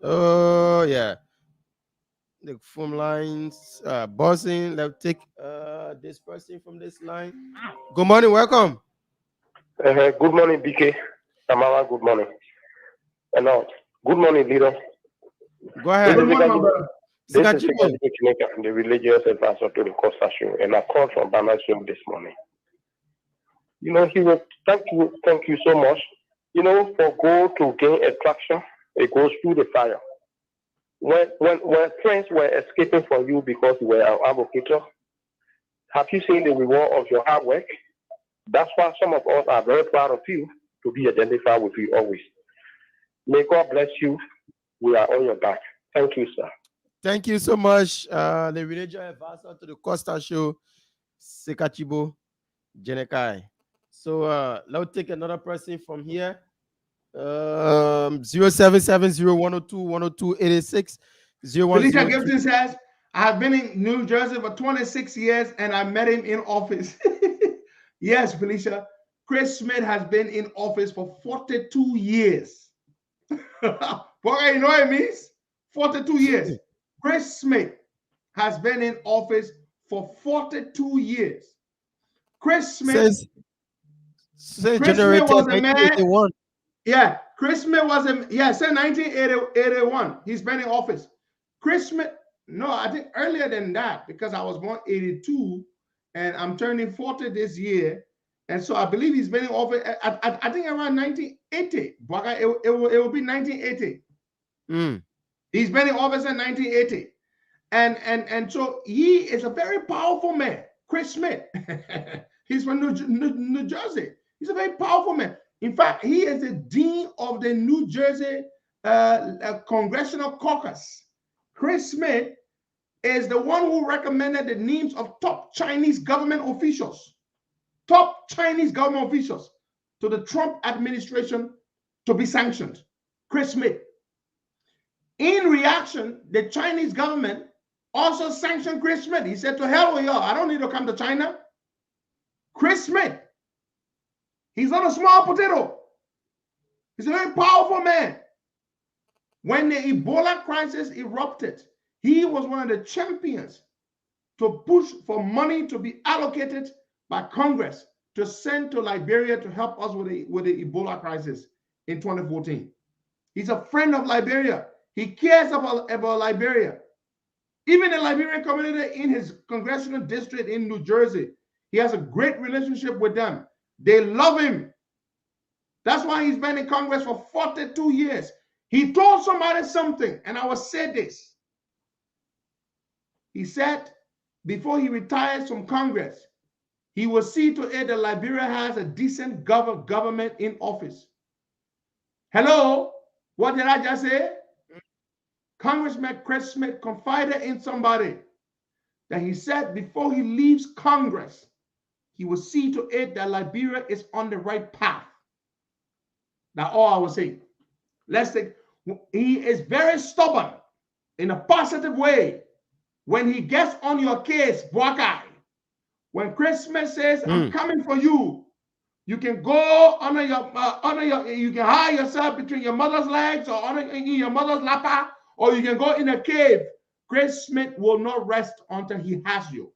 Oh, yeah. The phone lines buzzing. Let's take this person from this line. Good morning. Welcome. Good morning, BK. Tamara, good morning. And now, good morning, leader. Go ahead. Good morning, my brother. This is the religious advisor to the Costa Show, and I called from Banner Show this morning. You know, he will thank you so much. You know, for gold to gain attraction, it goes through the fire. When friends were escaping from you because you were an advocate, have you seen the reward of your hard work? That's why some of us are very proud of you to be identified with you always. May God bless you. We are on your back. Thank you, sir. Thank you so much. The religious advisor to the Costa Show, Sekachibo Jenekai. So let's take another person from here. 0770-102-102-86. Felicia Gibson says, I have been in New Jersey for 26 years and I met him in office. Yes, Felicia. Chris Smith has been in office for 42 years. Boy, you know what it means? 42 years. Chris Smith has been in office for 42 years. Chris Smith since January 1981. Yeah, Chris Smith was since 1981. He's been in office. Chris Smith, no, I think earlier than that, because I was born 82 and I'm turning 40 this year. And so I believe he's been in office, I think around 1980. It will be 1980. He's been in office in 1980. And so he is a very powerful man, Chris Smith. He's from New Jersey. He's a very powerful man. In fact, he is the dean of the New Jersey Congressional Caucus. Chris Smith is the one who recommended the names of top Chinese government officials to the Trump administration to be sanctioned. Chris Smith. In reaction, the Chinese government also sanctioned Chris Smith. He said, to hell with y'all, I don't need to come to China. Chris Smith. He's not a small potato. He's a very powerful man. When the Ebola crisis erupted, He was one of the champions to push for money to be allocated by Congress to send to Liberia to help us with the Ebola crisis in 2014. He's a friend of Liberia. He cares about Liberia. Even the Liberian community in his congressional district in New Jersey, he has a great relationship with them. They love him. That's why he's been in Congress for 42 years. He told somebody something, and I will say this. He said, before he retires from Congress, he will see to it that Liberia has a decent government in office. Hello? What did I just say? Congressman Chris Smith confided in somebody that he said before he leaves Congress, he will see to it that Liberia is on the right path. That's all I will say. Let's take, he is very stubborn in a positive way. When he gets on your case, Buakai, when Chris Smith says, I'm coming for you, you can go under your, you can hide yourself between your mother's legs or in your mother's lap, or you can go in a cave. Chris Smith will not rest until he has you.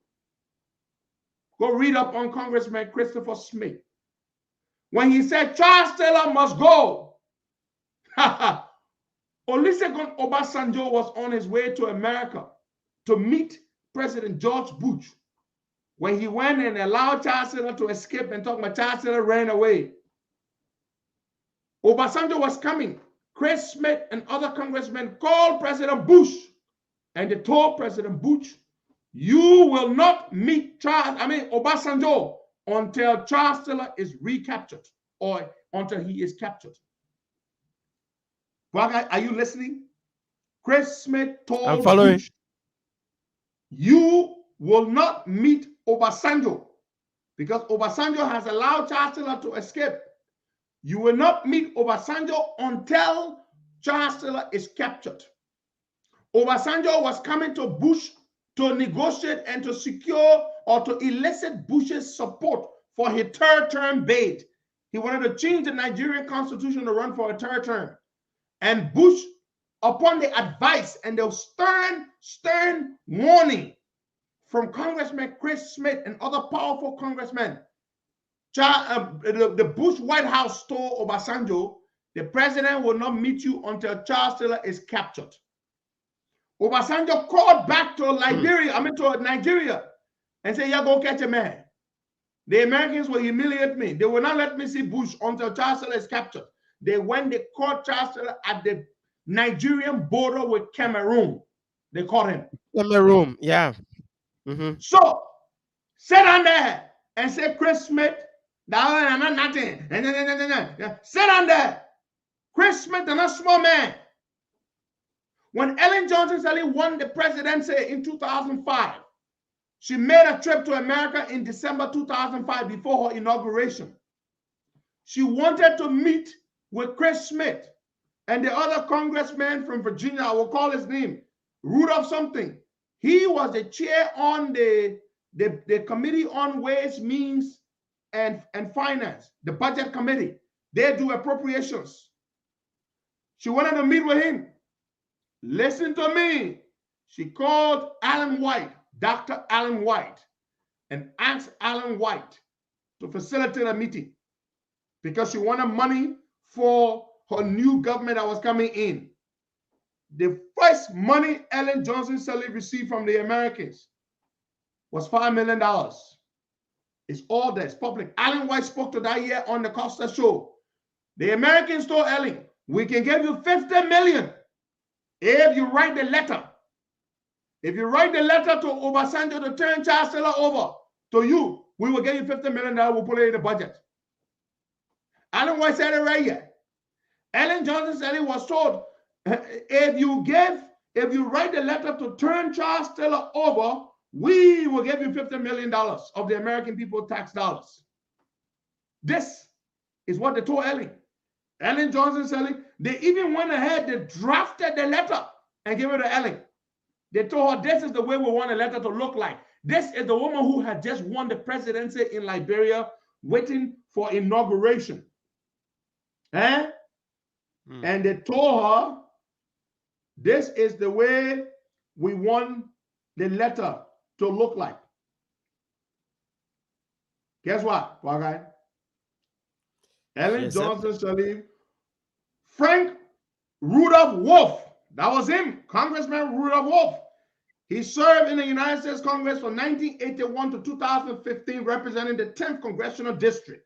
Go read up on Congressman Christopher Smith. When he said Charles Taylor must go, Olusegun Obasanjo was on his way to America to meet President George Bush. When he went and allowed Charles Taylor to escape and talk about Charles Taylor ran away. Obasanjo was coming. Chris Smith and other congressmen called President Bush and they told President Bush, you will not meet Obasanjo until Charles Taylor is recaptured or until he is captured. Are you listening? Chris Smith told Bush, you will not meet Obasanjo because Obasanjo has allowed Charles Taylor to escape. You will not meet Obasanjo until Charles Taylor is captured. Obasanjo was coming to Bush to negotiate and to secure or to elicit Bush's support for his third term bid. He wanted to change the Nigerian constitution to run for a third term. And Bush, upon the advice and the stern warning from Congressman Chris Smith and other powerful congressmen, the Bush White House told Obasanjo, the president will not meet you until Charles Taylor is captured. Obasanjo called back to to Nigeria and said, yeah, go catch a man. The Americans will humiliate me. They will not let me see Bush until Charles Taylor is captured. They caught Charles Taylor at the Nigerian border with Cameroon. They caught him. Cameroon, yeah. So, sit down there and say, Chris Smith, nothing. Sit down there. Chris Smith is not a small man. When Ellen Johnson Sirleaf won the presidency in 2005, she made a trip to America in December 2005 before her inauguration. She wanted to meet with Chris Smith and the other congressman from Virginia. I will call his name, Rudolph something. He was the chair on the Committee on Ways, Means, and Finance, the Budget Committee. They do appropriations. She wanted to meet with him. Listen to me. She called Alan White, Dr. Alan White, and asked Alan White to facilitate a meeting because she wanted money for her new government that was coming in. The first money Ellen Johnson Sirleaf received from the Americans was $5 million. It's all there. It's public. Alan White spoke to that year on the Costa Show. The Americans told Ellen, we can give you $50 million if you write the letter. If you write the letter to Obasanjo to turn Charles Taylor over to you, we will give you $50 million. We'll put it in the budget. Alan White said it right here. Ellen Johnson Sirleaf was told, if you write the letter to turn Charles Taylor over, we will give you $50 million of the American people's tax dollars. This is what they told Ellen. Ellen Johnson Sirleaf, they even went ahead, they drafted the letter and gave it to Ellen. They told her, this is the way we want a letter to look like. This is the woman who had just won the presidency in Liberia, waiting for inauguration. And they told her, this is the way we want the letter to look like? Guess what, Waggai? Ellen Yes, Johnson Sirleaf, Frank Rudolph Wolf, that was him, Congressman Rudolph Wolf. He served in the United States Congress from 1981 to 2015, representing the 10th Congressional District.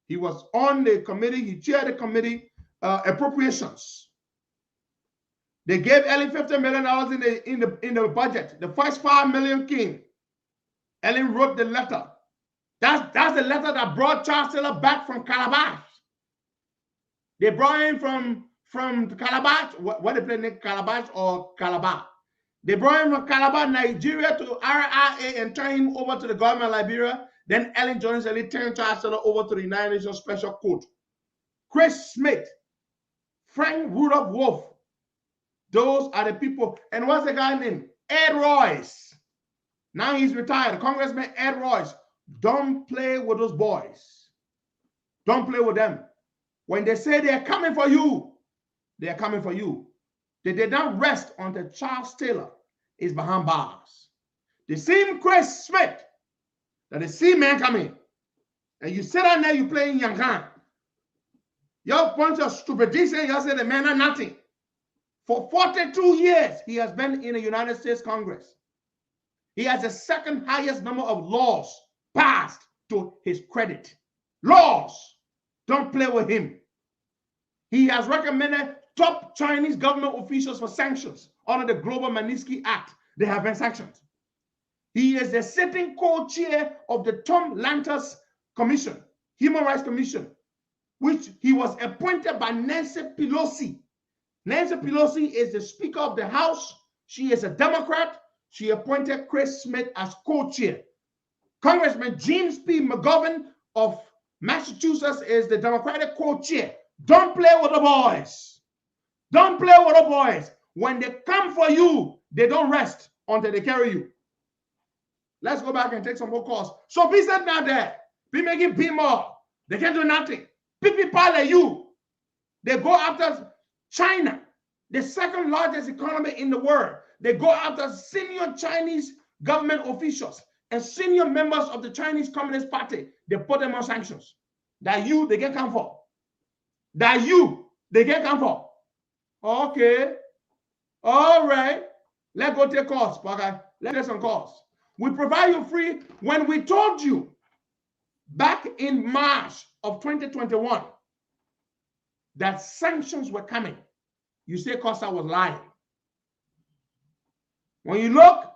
He was on the committee, he chaired the committee, appropriations. They gave Ellen $50 million in the budget. The first $5 million came. Ellen wrote the letter. That's the letter that brought Charles Taylor back from Calabash. They brought him from Calabash. What they play in Calabash or Calabar? They brought him from Calabar, Nigeria to RIA and turned him over to the government of Liberia. Then Ellen Johnson turned Charles Taylor over to the United Nations Special Court. Chris Smith, Frank Rudolph Wolf. Those are the people. And what's the guy named? Ed Royce. Now he's retired. Congressman Ed Royce. Don't play with those boys. Don't play with them. When they say they're coming for you, they're coming for you. They did not rest until Charles Taylor is behind bars. The same Chris Smith that they see man coming. And you sit down there, you playing Yankan. Your bunch of stupid decent, you say the man are nothing. For 42 years, he has been in the United States Congress. He has the second highest number of laws passed to his credit. Laws. Don't play with him. He has recommended top Chinese government officials for sanctions under the Global Magnitsky Act. They have been sanctioned. He is the sitting co-chair of the Tom Lantos Commission, Human Rights Commission, which he was appointed by Nancy Pelosi. Nancy Pelosi is the Speaker of the House. She is a Democrat. She appointed Chris Smith as co-chair. Congressman James P. McGovern of Massachusetts is the Democratic co-chair. Don't play with the boys. Don't play with the boys. When they come for you, they don't rest until they carry you. Let's go back and take some more calls. So be said now there. Be making be more. They can't do nothing. People like you. They go after China, the second largest economy in the world. They go after senior Chinese government officials and senior members of the Chinese Communist Party. They put them on sanctions. That you, they get come for. That you, they get come for. Okay. All right. Let's go take calls, okay? Let's take some calls. We provide you free. When we told you back in March of 2021 that sanctions were coming, you say Costa was lying. When you look,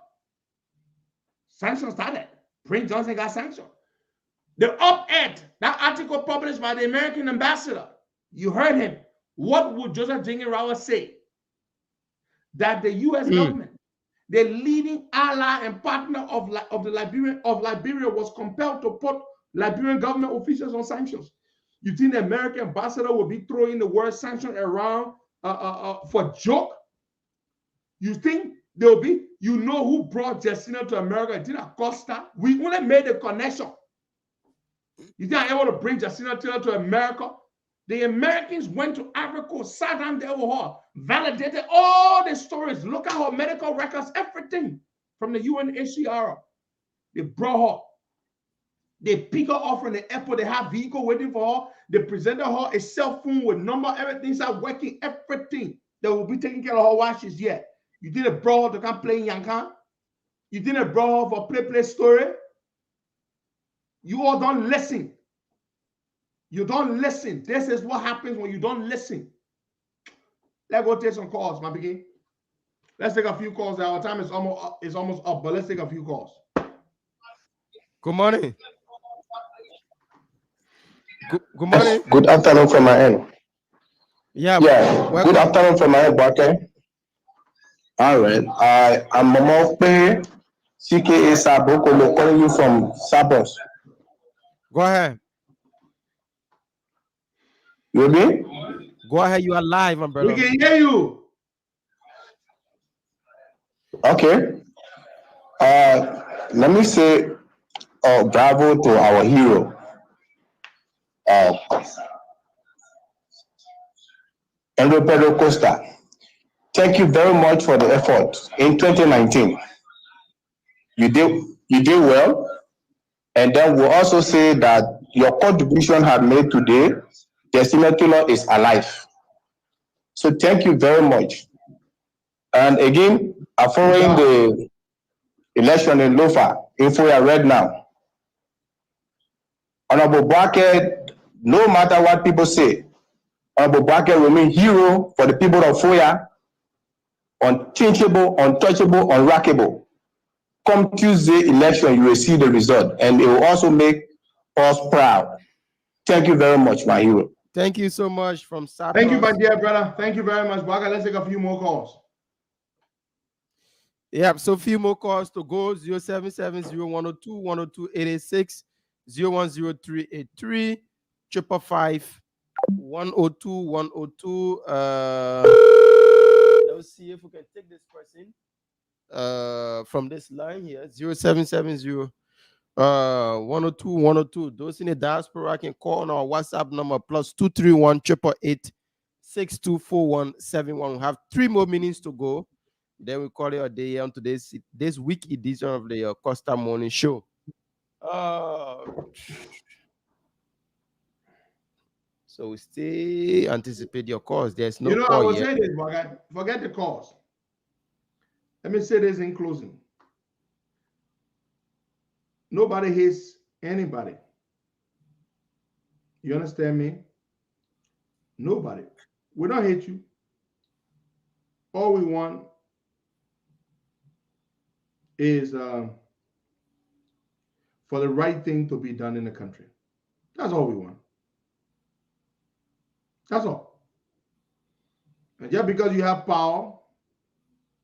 sanctions started. Prince Johnson got sanctioned. The op-ed, that article published by the American ambassador, you heard him. What would Joseph Jingirawa say? That the U.S. government, the leading ally and partner of Liberia was compelled to put Liberian government officials on sanctions. You think the American ambassador will be throwing the word sanction around for joke? You think there will be, you know who brought Justina to America? Justina Costa. We only made the connection. You think I'm able to bring Justina Taylor to America? The Americans went to Africa, sat down there with her, validated all the stories. Look at her medical records, everything from the UNHCR. They brought her. They pick her up from the airport. They have vehicle waiting for her. They presented her a cell phone with number. Everything started working. Everything that will be taking care of her while she's here. You didn't brought her to come play in Yankan. You didn't brought her for play story. You all don't listen. You don't listen. This is what happens when you don't listen. Let's go take some calls, my begin. Let's take a few calls. Our time is almost up, but let's take a few calls. Good morning. Good morning. Good afternoon from my end. Yeah. Good afternoon from my end, okay? All right. I'm Momope, CKA Saboko, calling you from Sabos. Go ahead. You me? Go ahead. You are live, my brother. We can hear you. Okay. Let me say bravo to our hero. Pedro Costa. thank you very much for the effort in 2019. You did well. And then we'll also say that your contribution had made today, Justina Taylor is alive. So thank you very much. And again, following the election in Lofa, info I read now. Honorable Brackett, no matter what people say, Honorable Brackett remain hero for the people of Foya, unchangeable, untouchable, unrackable. Come Tuesday election, you will see the result, and it will also make us proud. Thank you very much, my hero. Thank you so much from Cyprus. Thank you, my dear brother. Thank you very much, Baka. Let's take a few more calls. Yeah, so few more calls to go. 077-0102-102-886, 010383, 555-102-102. Let's see if we can take this person from this line here, 0770 102 102. Those in the diaspora can call on our WhatsApp number +231 888 624171. We have 3 more minutes to go. Then we call it a day on today's this week edition of the Costa Morning Show. So we still anticipate your calls. There's no call I will yet. say this, Baka. Forget the calls. Let me say this in closing. Nobody hates anybody. You understand me? Nobody. We don't hate you. All we want is for the right thing to be done in the country. That's all we want. That's all. And just because you have power,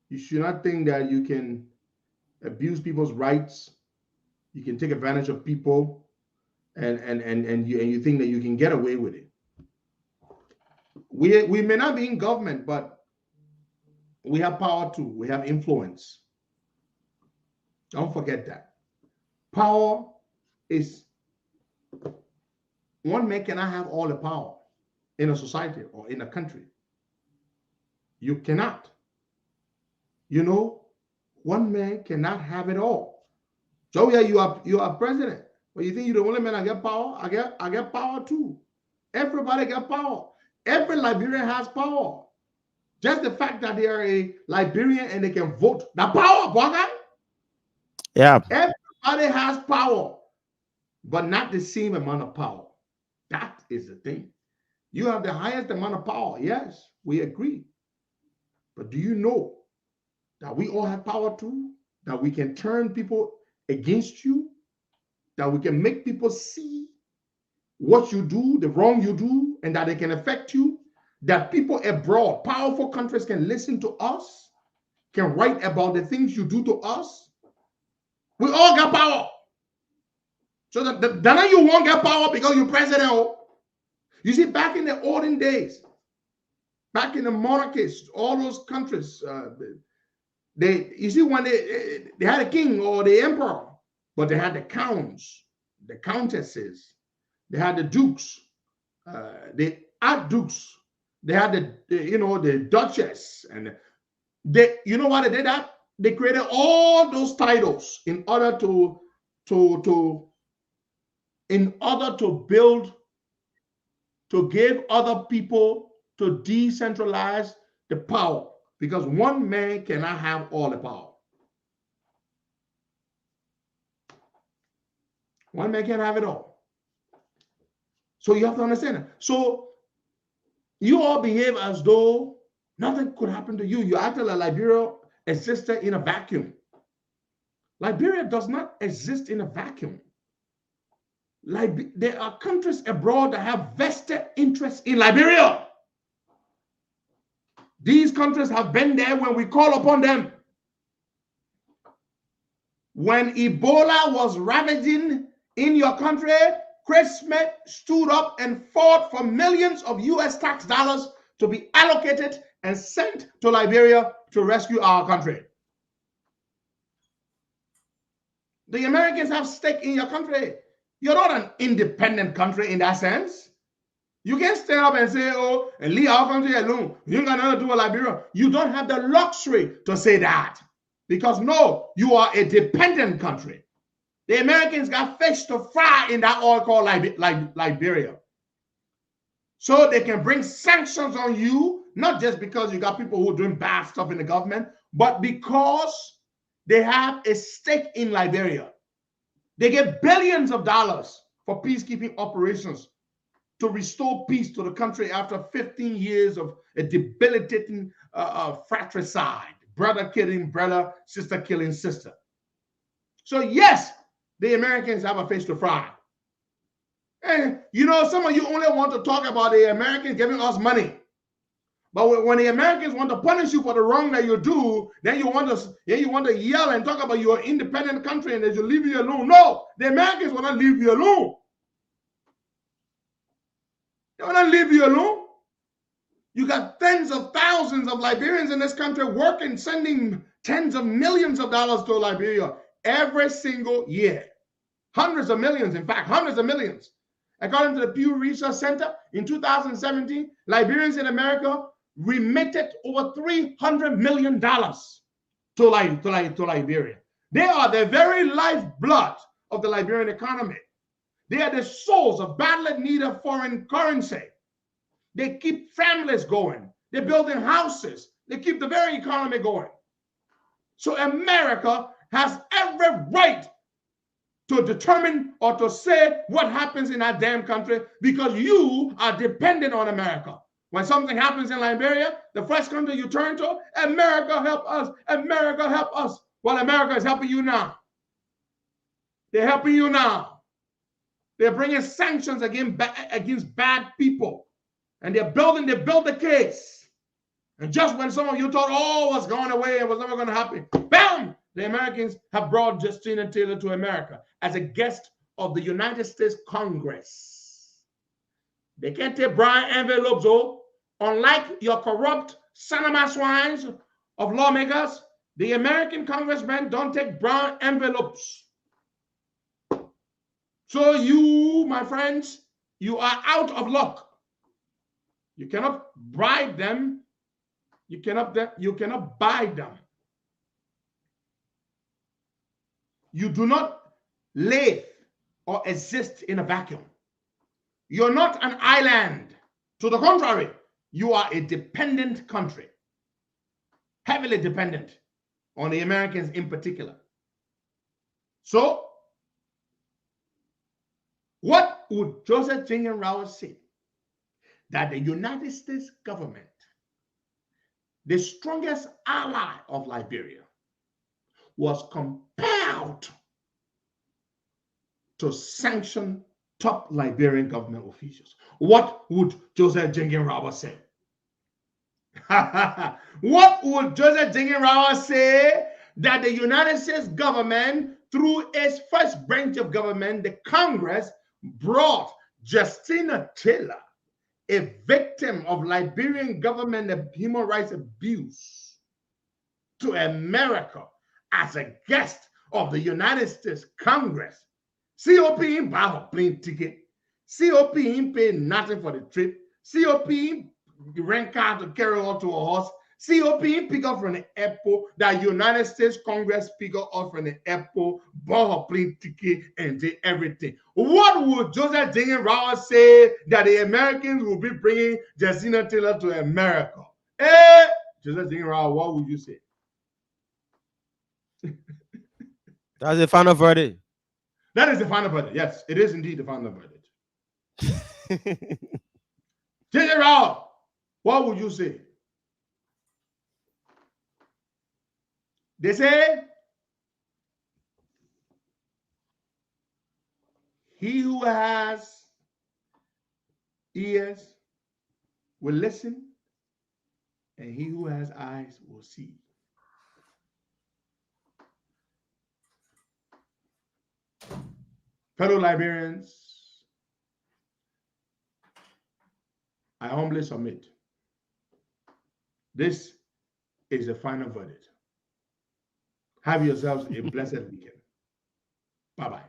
you should not think that you can abuse people's rights. You can take advantage of people, and you think that you can get away with it. We may not be in government, but we have power too. We have influence. Don't forget that. Power is, one man cannot have all the power in a society or in a country. You cannot. One man cannot have it all. So yeah, you are president. But you think you're the only man that get power? I get power too. Everybody got power. Every Liberian has power. Just the fact that they are a Liberian and they can vote. The power, boy. Yeah. Everybody has power, but not the same amount of power. That is the thing. You have the highest amount of power. Yes, we agree. But do you know that we all have power too? That we can turn people against you? That we can make people see what you do, the wrong you do, and that it can affect you? That people abroad, powerful countries, can listen to us, can write about the things you do to us? We all got power. So that you won't get power because you're president. You see, back in the olden days, back in the monarchies, all those countries, you see, when they had a king or the emperor, but they had the counts, the countesses, they had the dukes, the archdukes, they had the duchess, and you know why they did that? They created all those titles in order to build, to give other people, to decentralize the power, because one man cannot have all the power. One man can't have it all. So you have to understand that. So you all behave as though nothing could happen to you. You act like Liberia existed in a vacuum. Liberia does not exist in a vacuum. There are countries abroad that have vested interest in Liberia. These countries have been there when we call upon them. When Ebola was ravaging in your country, Chris Smith stood up and fought for millions of US tax dollars to be allocated and sent to Liberia to rescue our country. The Americans have stake in your country. You're not an independent country in that sense. You can't stand up and say, oh, and leave our country alone. You ain't got nothing to do with Liberia. You don't have the luxury to say that. Because no, you are a dependent country. The Americans got fish to fry in that oil called Liberia. So they can bring sanctions on you, not just because you got people who are doing bad stuff in the government, but because they have a stake in Liberia. They get billions of dollars for peacekeeping operations to restore peace to the country after 15 years of a debilitating fratricide, brother killing brother, sister killing sister. So yes, the Americans have a fish to fry. And you know, some of you only want to talk about the Americans giving us money. But when the Americans want to punish you for the wrong that you do, then you want to yell and talk about your independent country and they should leave you alone. No, the Americans will not leave you alone. They will not leave you alone. You got tens of thousands of Liberians in this country working, sending tens of millions of dollars to Liberia every single year. Hundreds of millions, in fact, hundreds of millions. According to the Pew Research Center, in 2017, Liberians in America remitted over $300 million to Liberia. They are the very lifeblood of the Liberian economy. They are the souls of badly needed foreign currency. They keep families going. They're building houses. They keep the very economy going. So America has every right to determine or to say what happens in that damn country because you are dependent on America. When something happens in Liberia, the first country you turn to, America help us, America help us. Well, America is helping you now. They're helping you now. They're bringing sanctions against bad people. And they build the case. And just when some of you thought all was going away and was never going to happen, bam! The Americans have brought Justina Taylor to America as a guest of the United States Congress. They can't take brown envelopes, oh. Unlike your corrupt Sanama swines of lawmakers, the American congressmen don't take brown envelopes. So you, my friends, you are out of luck. You cannot bribe them. You cannot buy them. You do not live or exist in a vacuum. You're not an island. To the contrary, you are a dependent country, heavily dependent on the Americans in particular. So, what would Joseph Jingenrauer say? That the United States government, the strongest ally of Liberia, was compelled to sanction top Liberian government officials. What would Joseph Jingenrauer say? What would Joseph Jingenrauer say that the United States government, through its first branch of government, the Congress, brought Justina Taylor, a victim of Liberian government human rights abuse, to America as a guest of the United States Congress? COP ain't buy her plane ticket. COP ain't pay nothing for the trip. COP ain't rent car to carry her to a horse. COP ain't pick up from the airport. That United States Congress pick her up from the airport, bought her plane ticket, and did everything. What would Joseph Jingenrauer say that the Americans will be bringing Justina Taylor to America? Joseph Jingenrauer, what would you say? That's the final verdict. That is the final verdict. Yes, it is indeed the final verdict. Jingenrauer, what would you say? They say, he who has ears will listen, and he who has eyes will see. Fellow Liberians, I humbly submit, this is the final verdict. Have yourselves a blessed weekend. Bye-bye.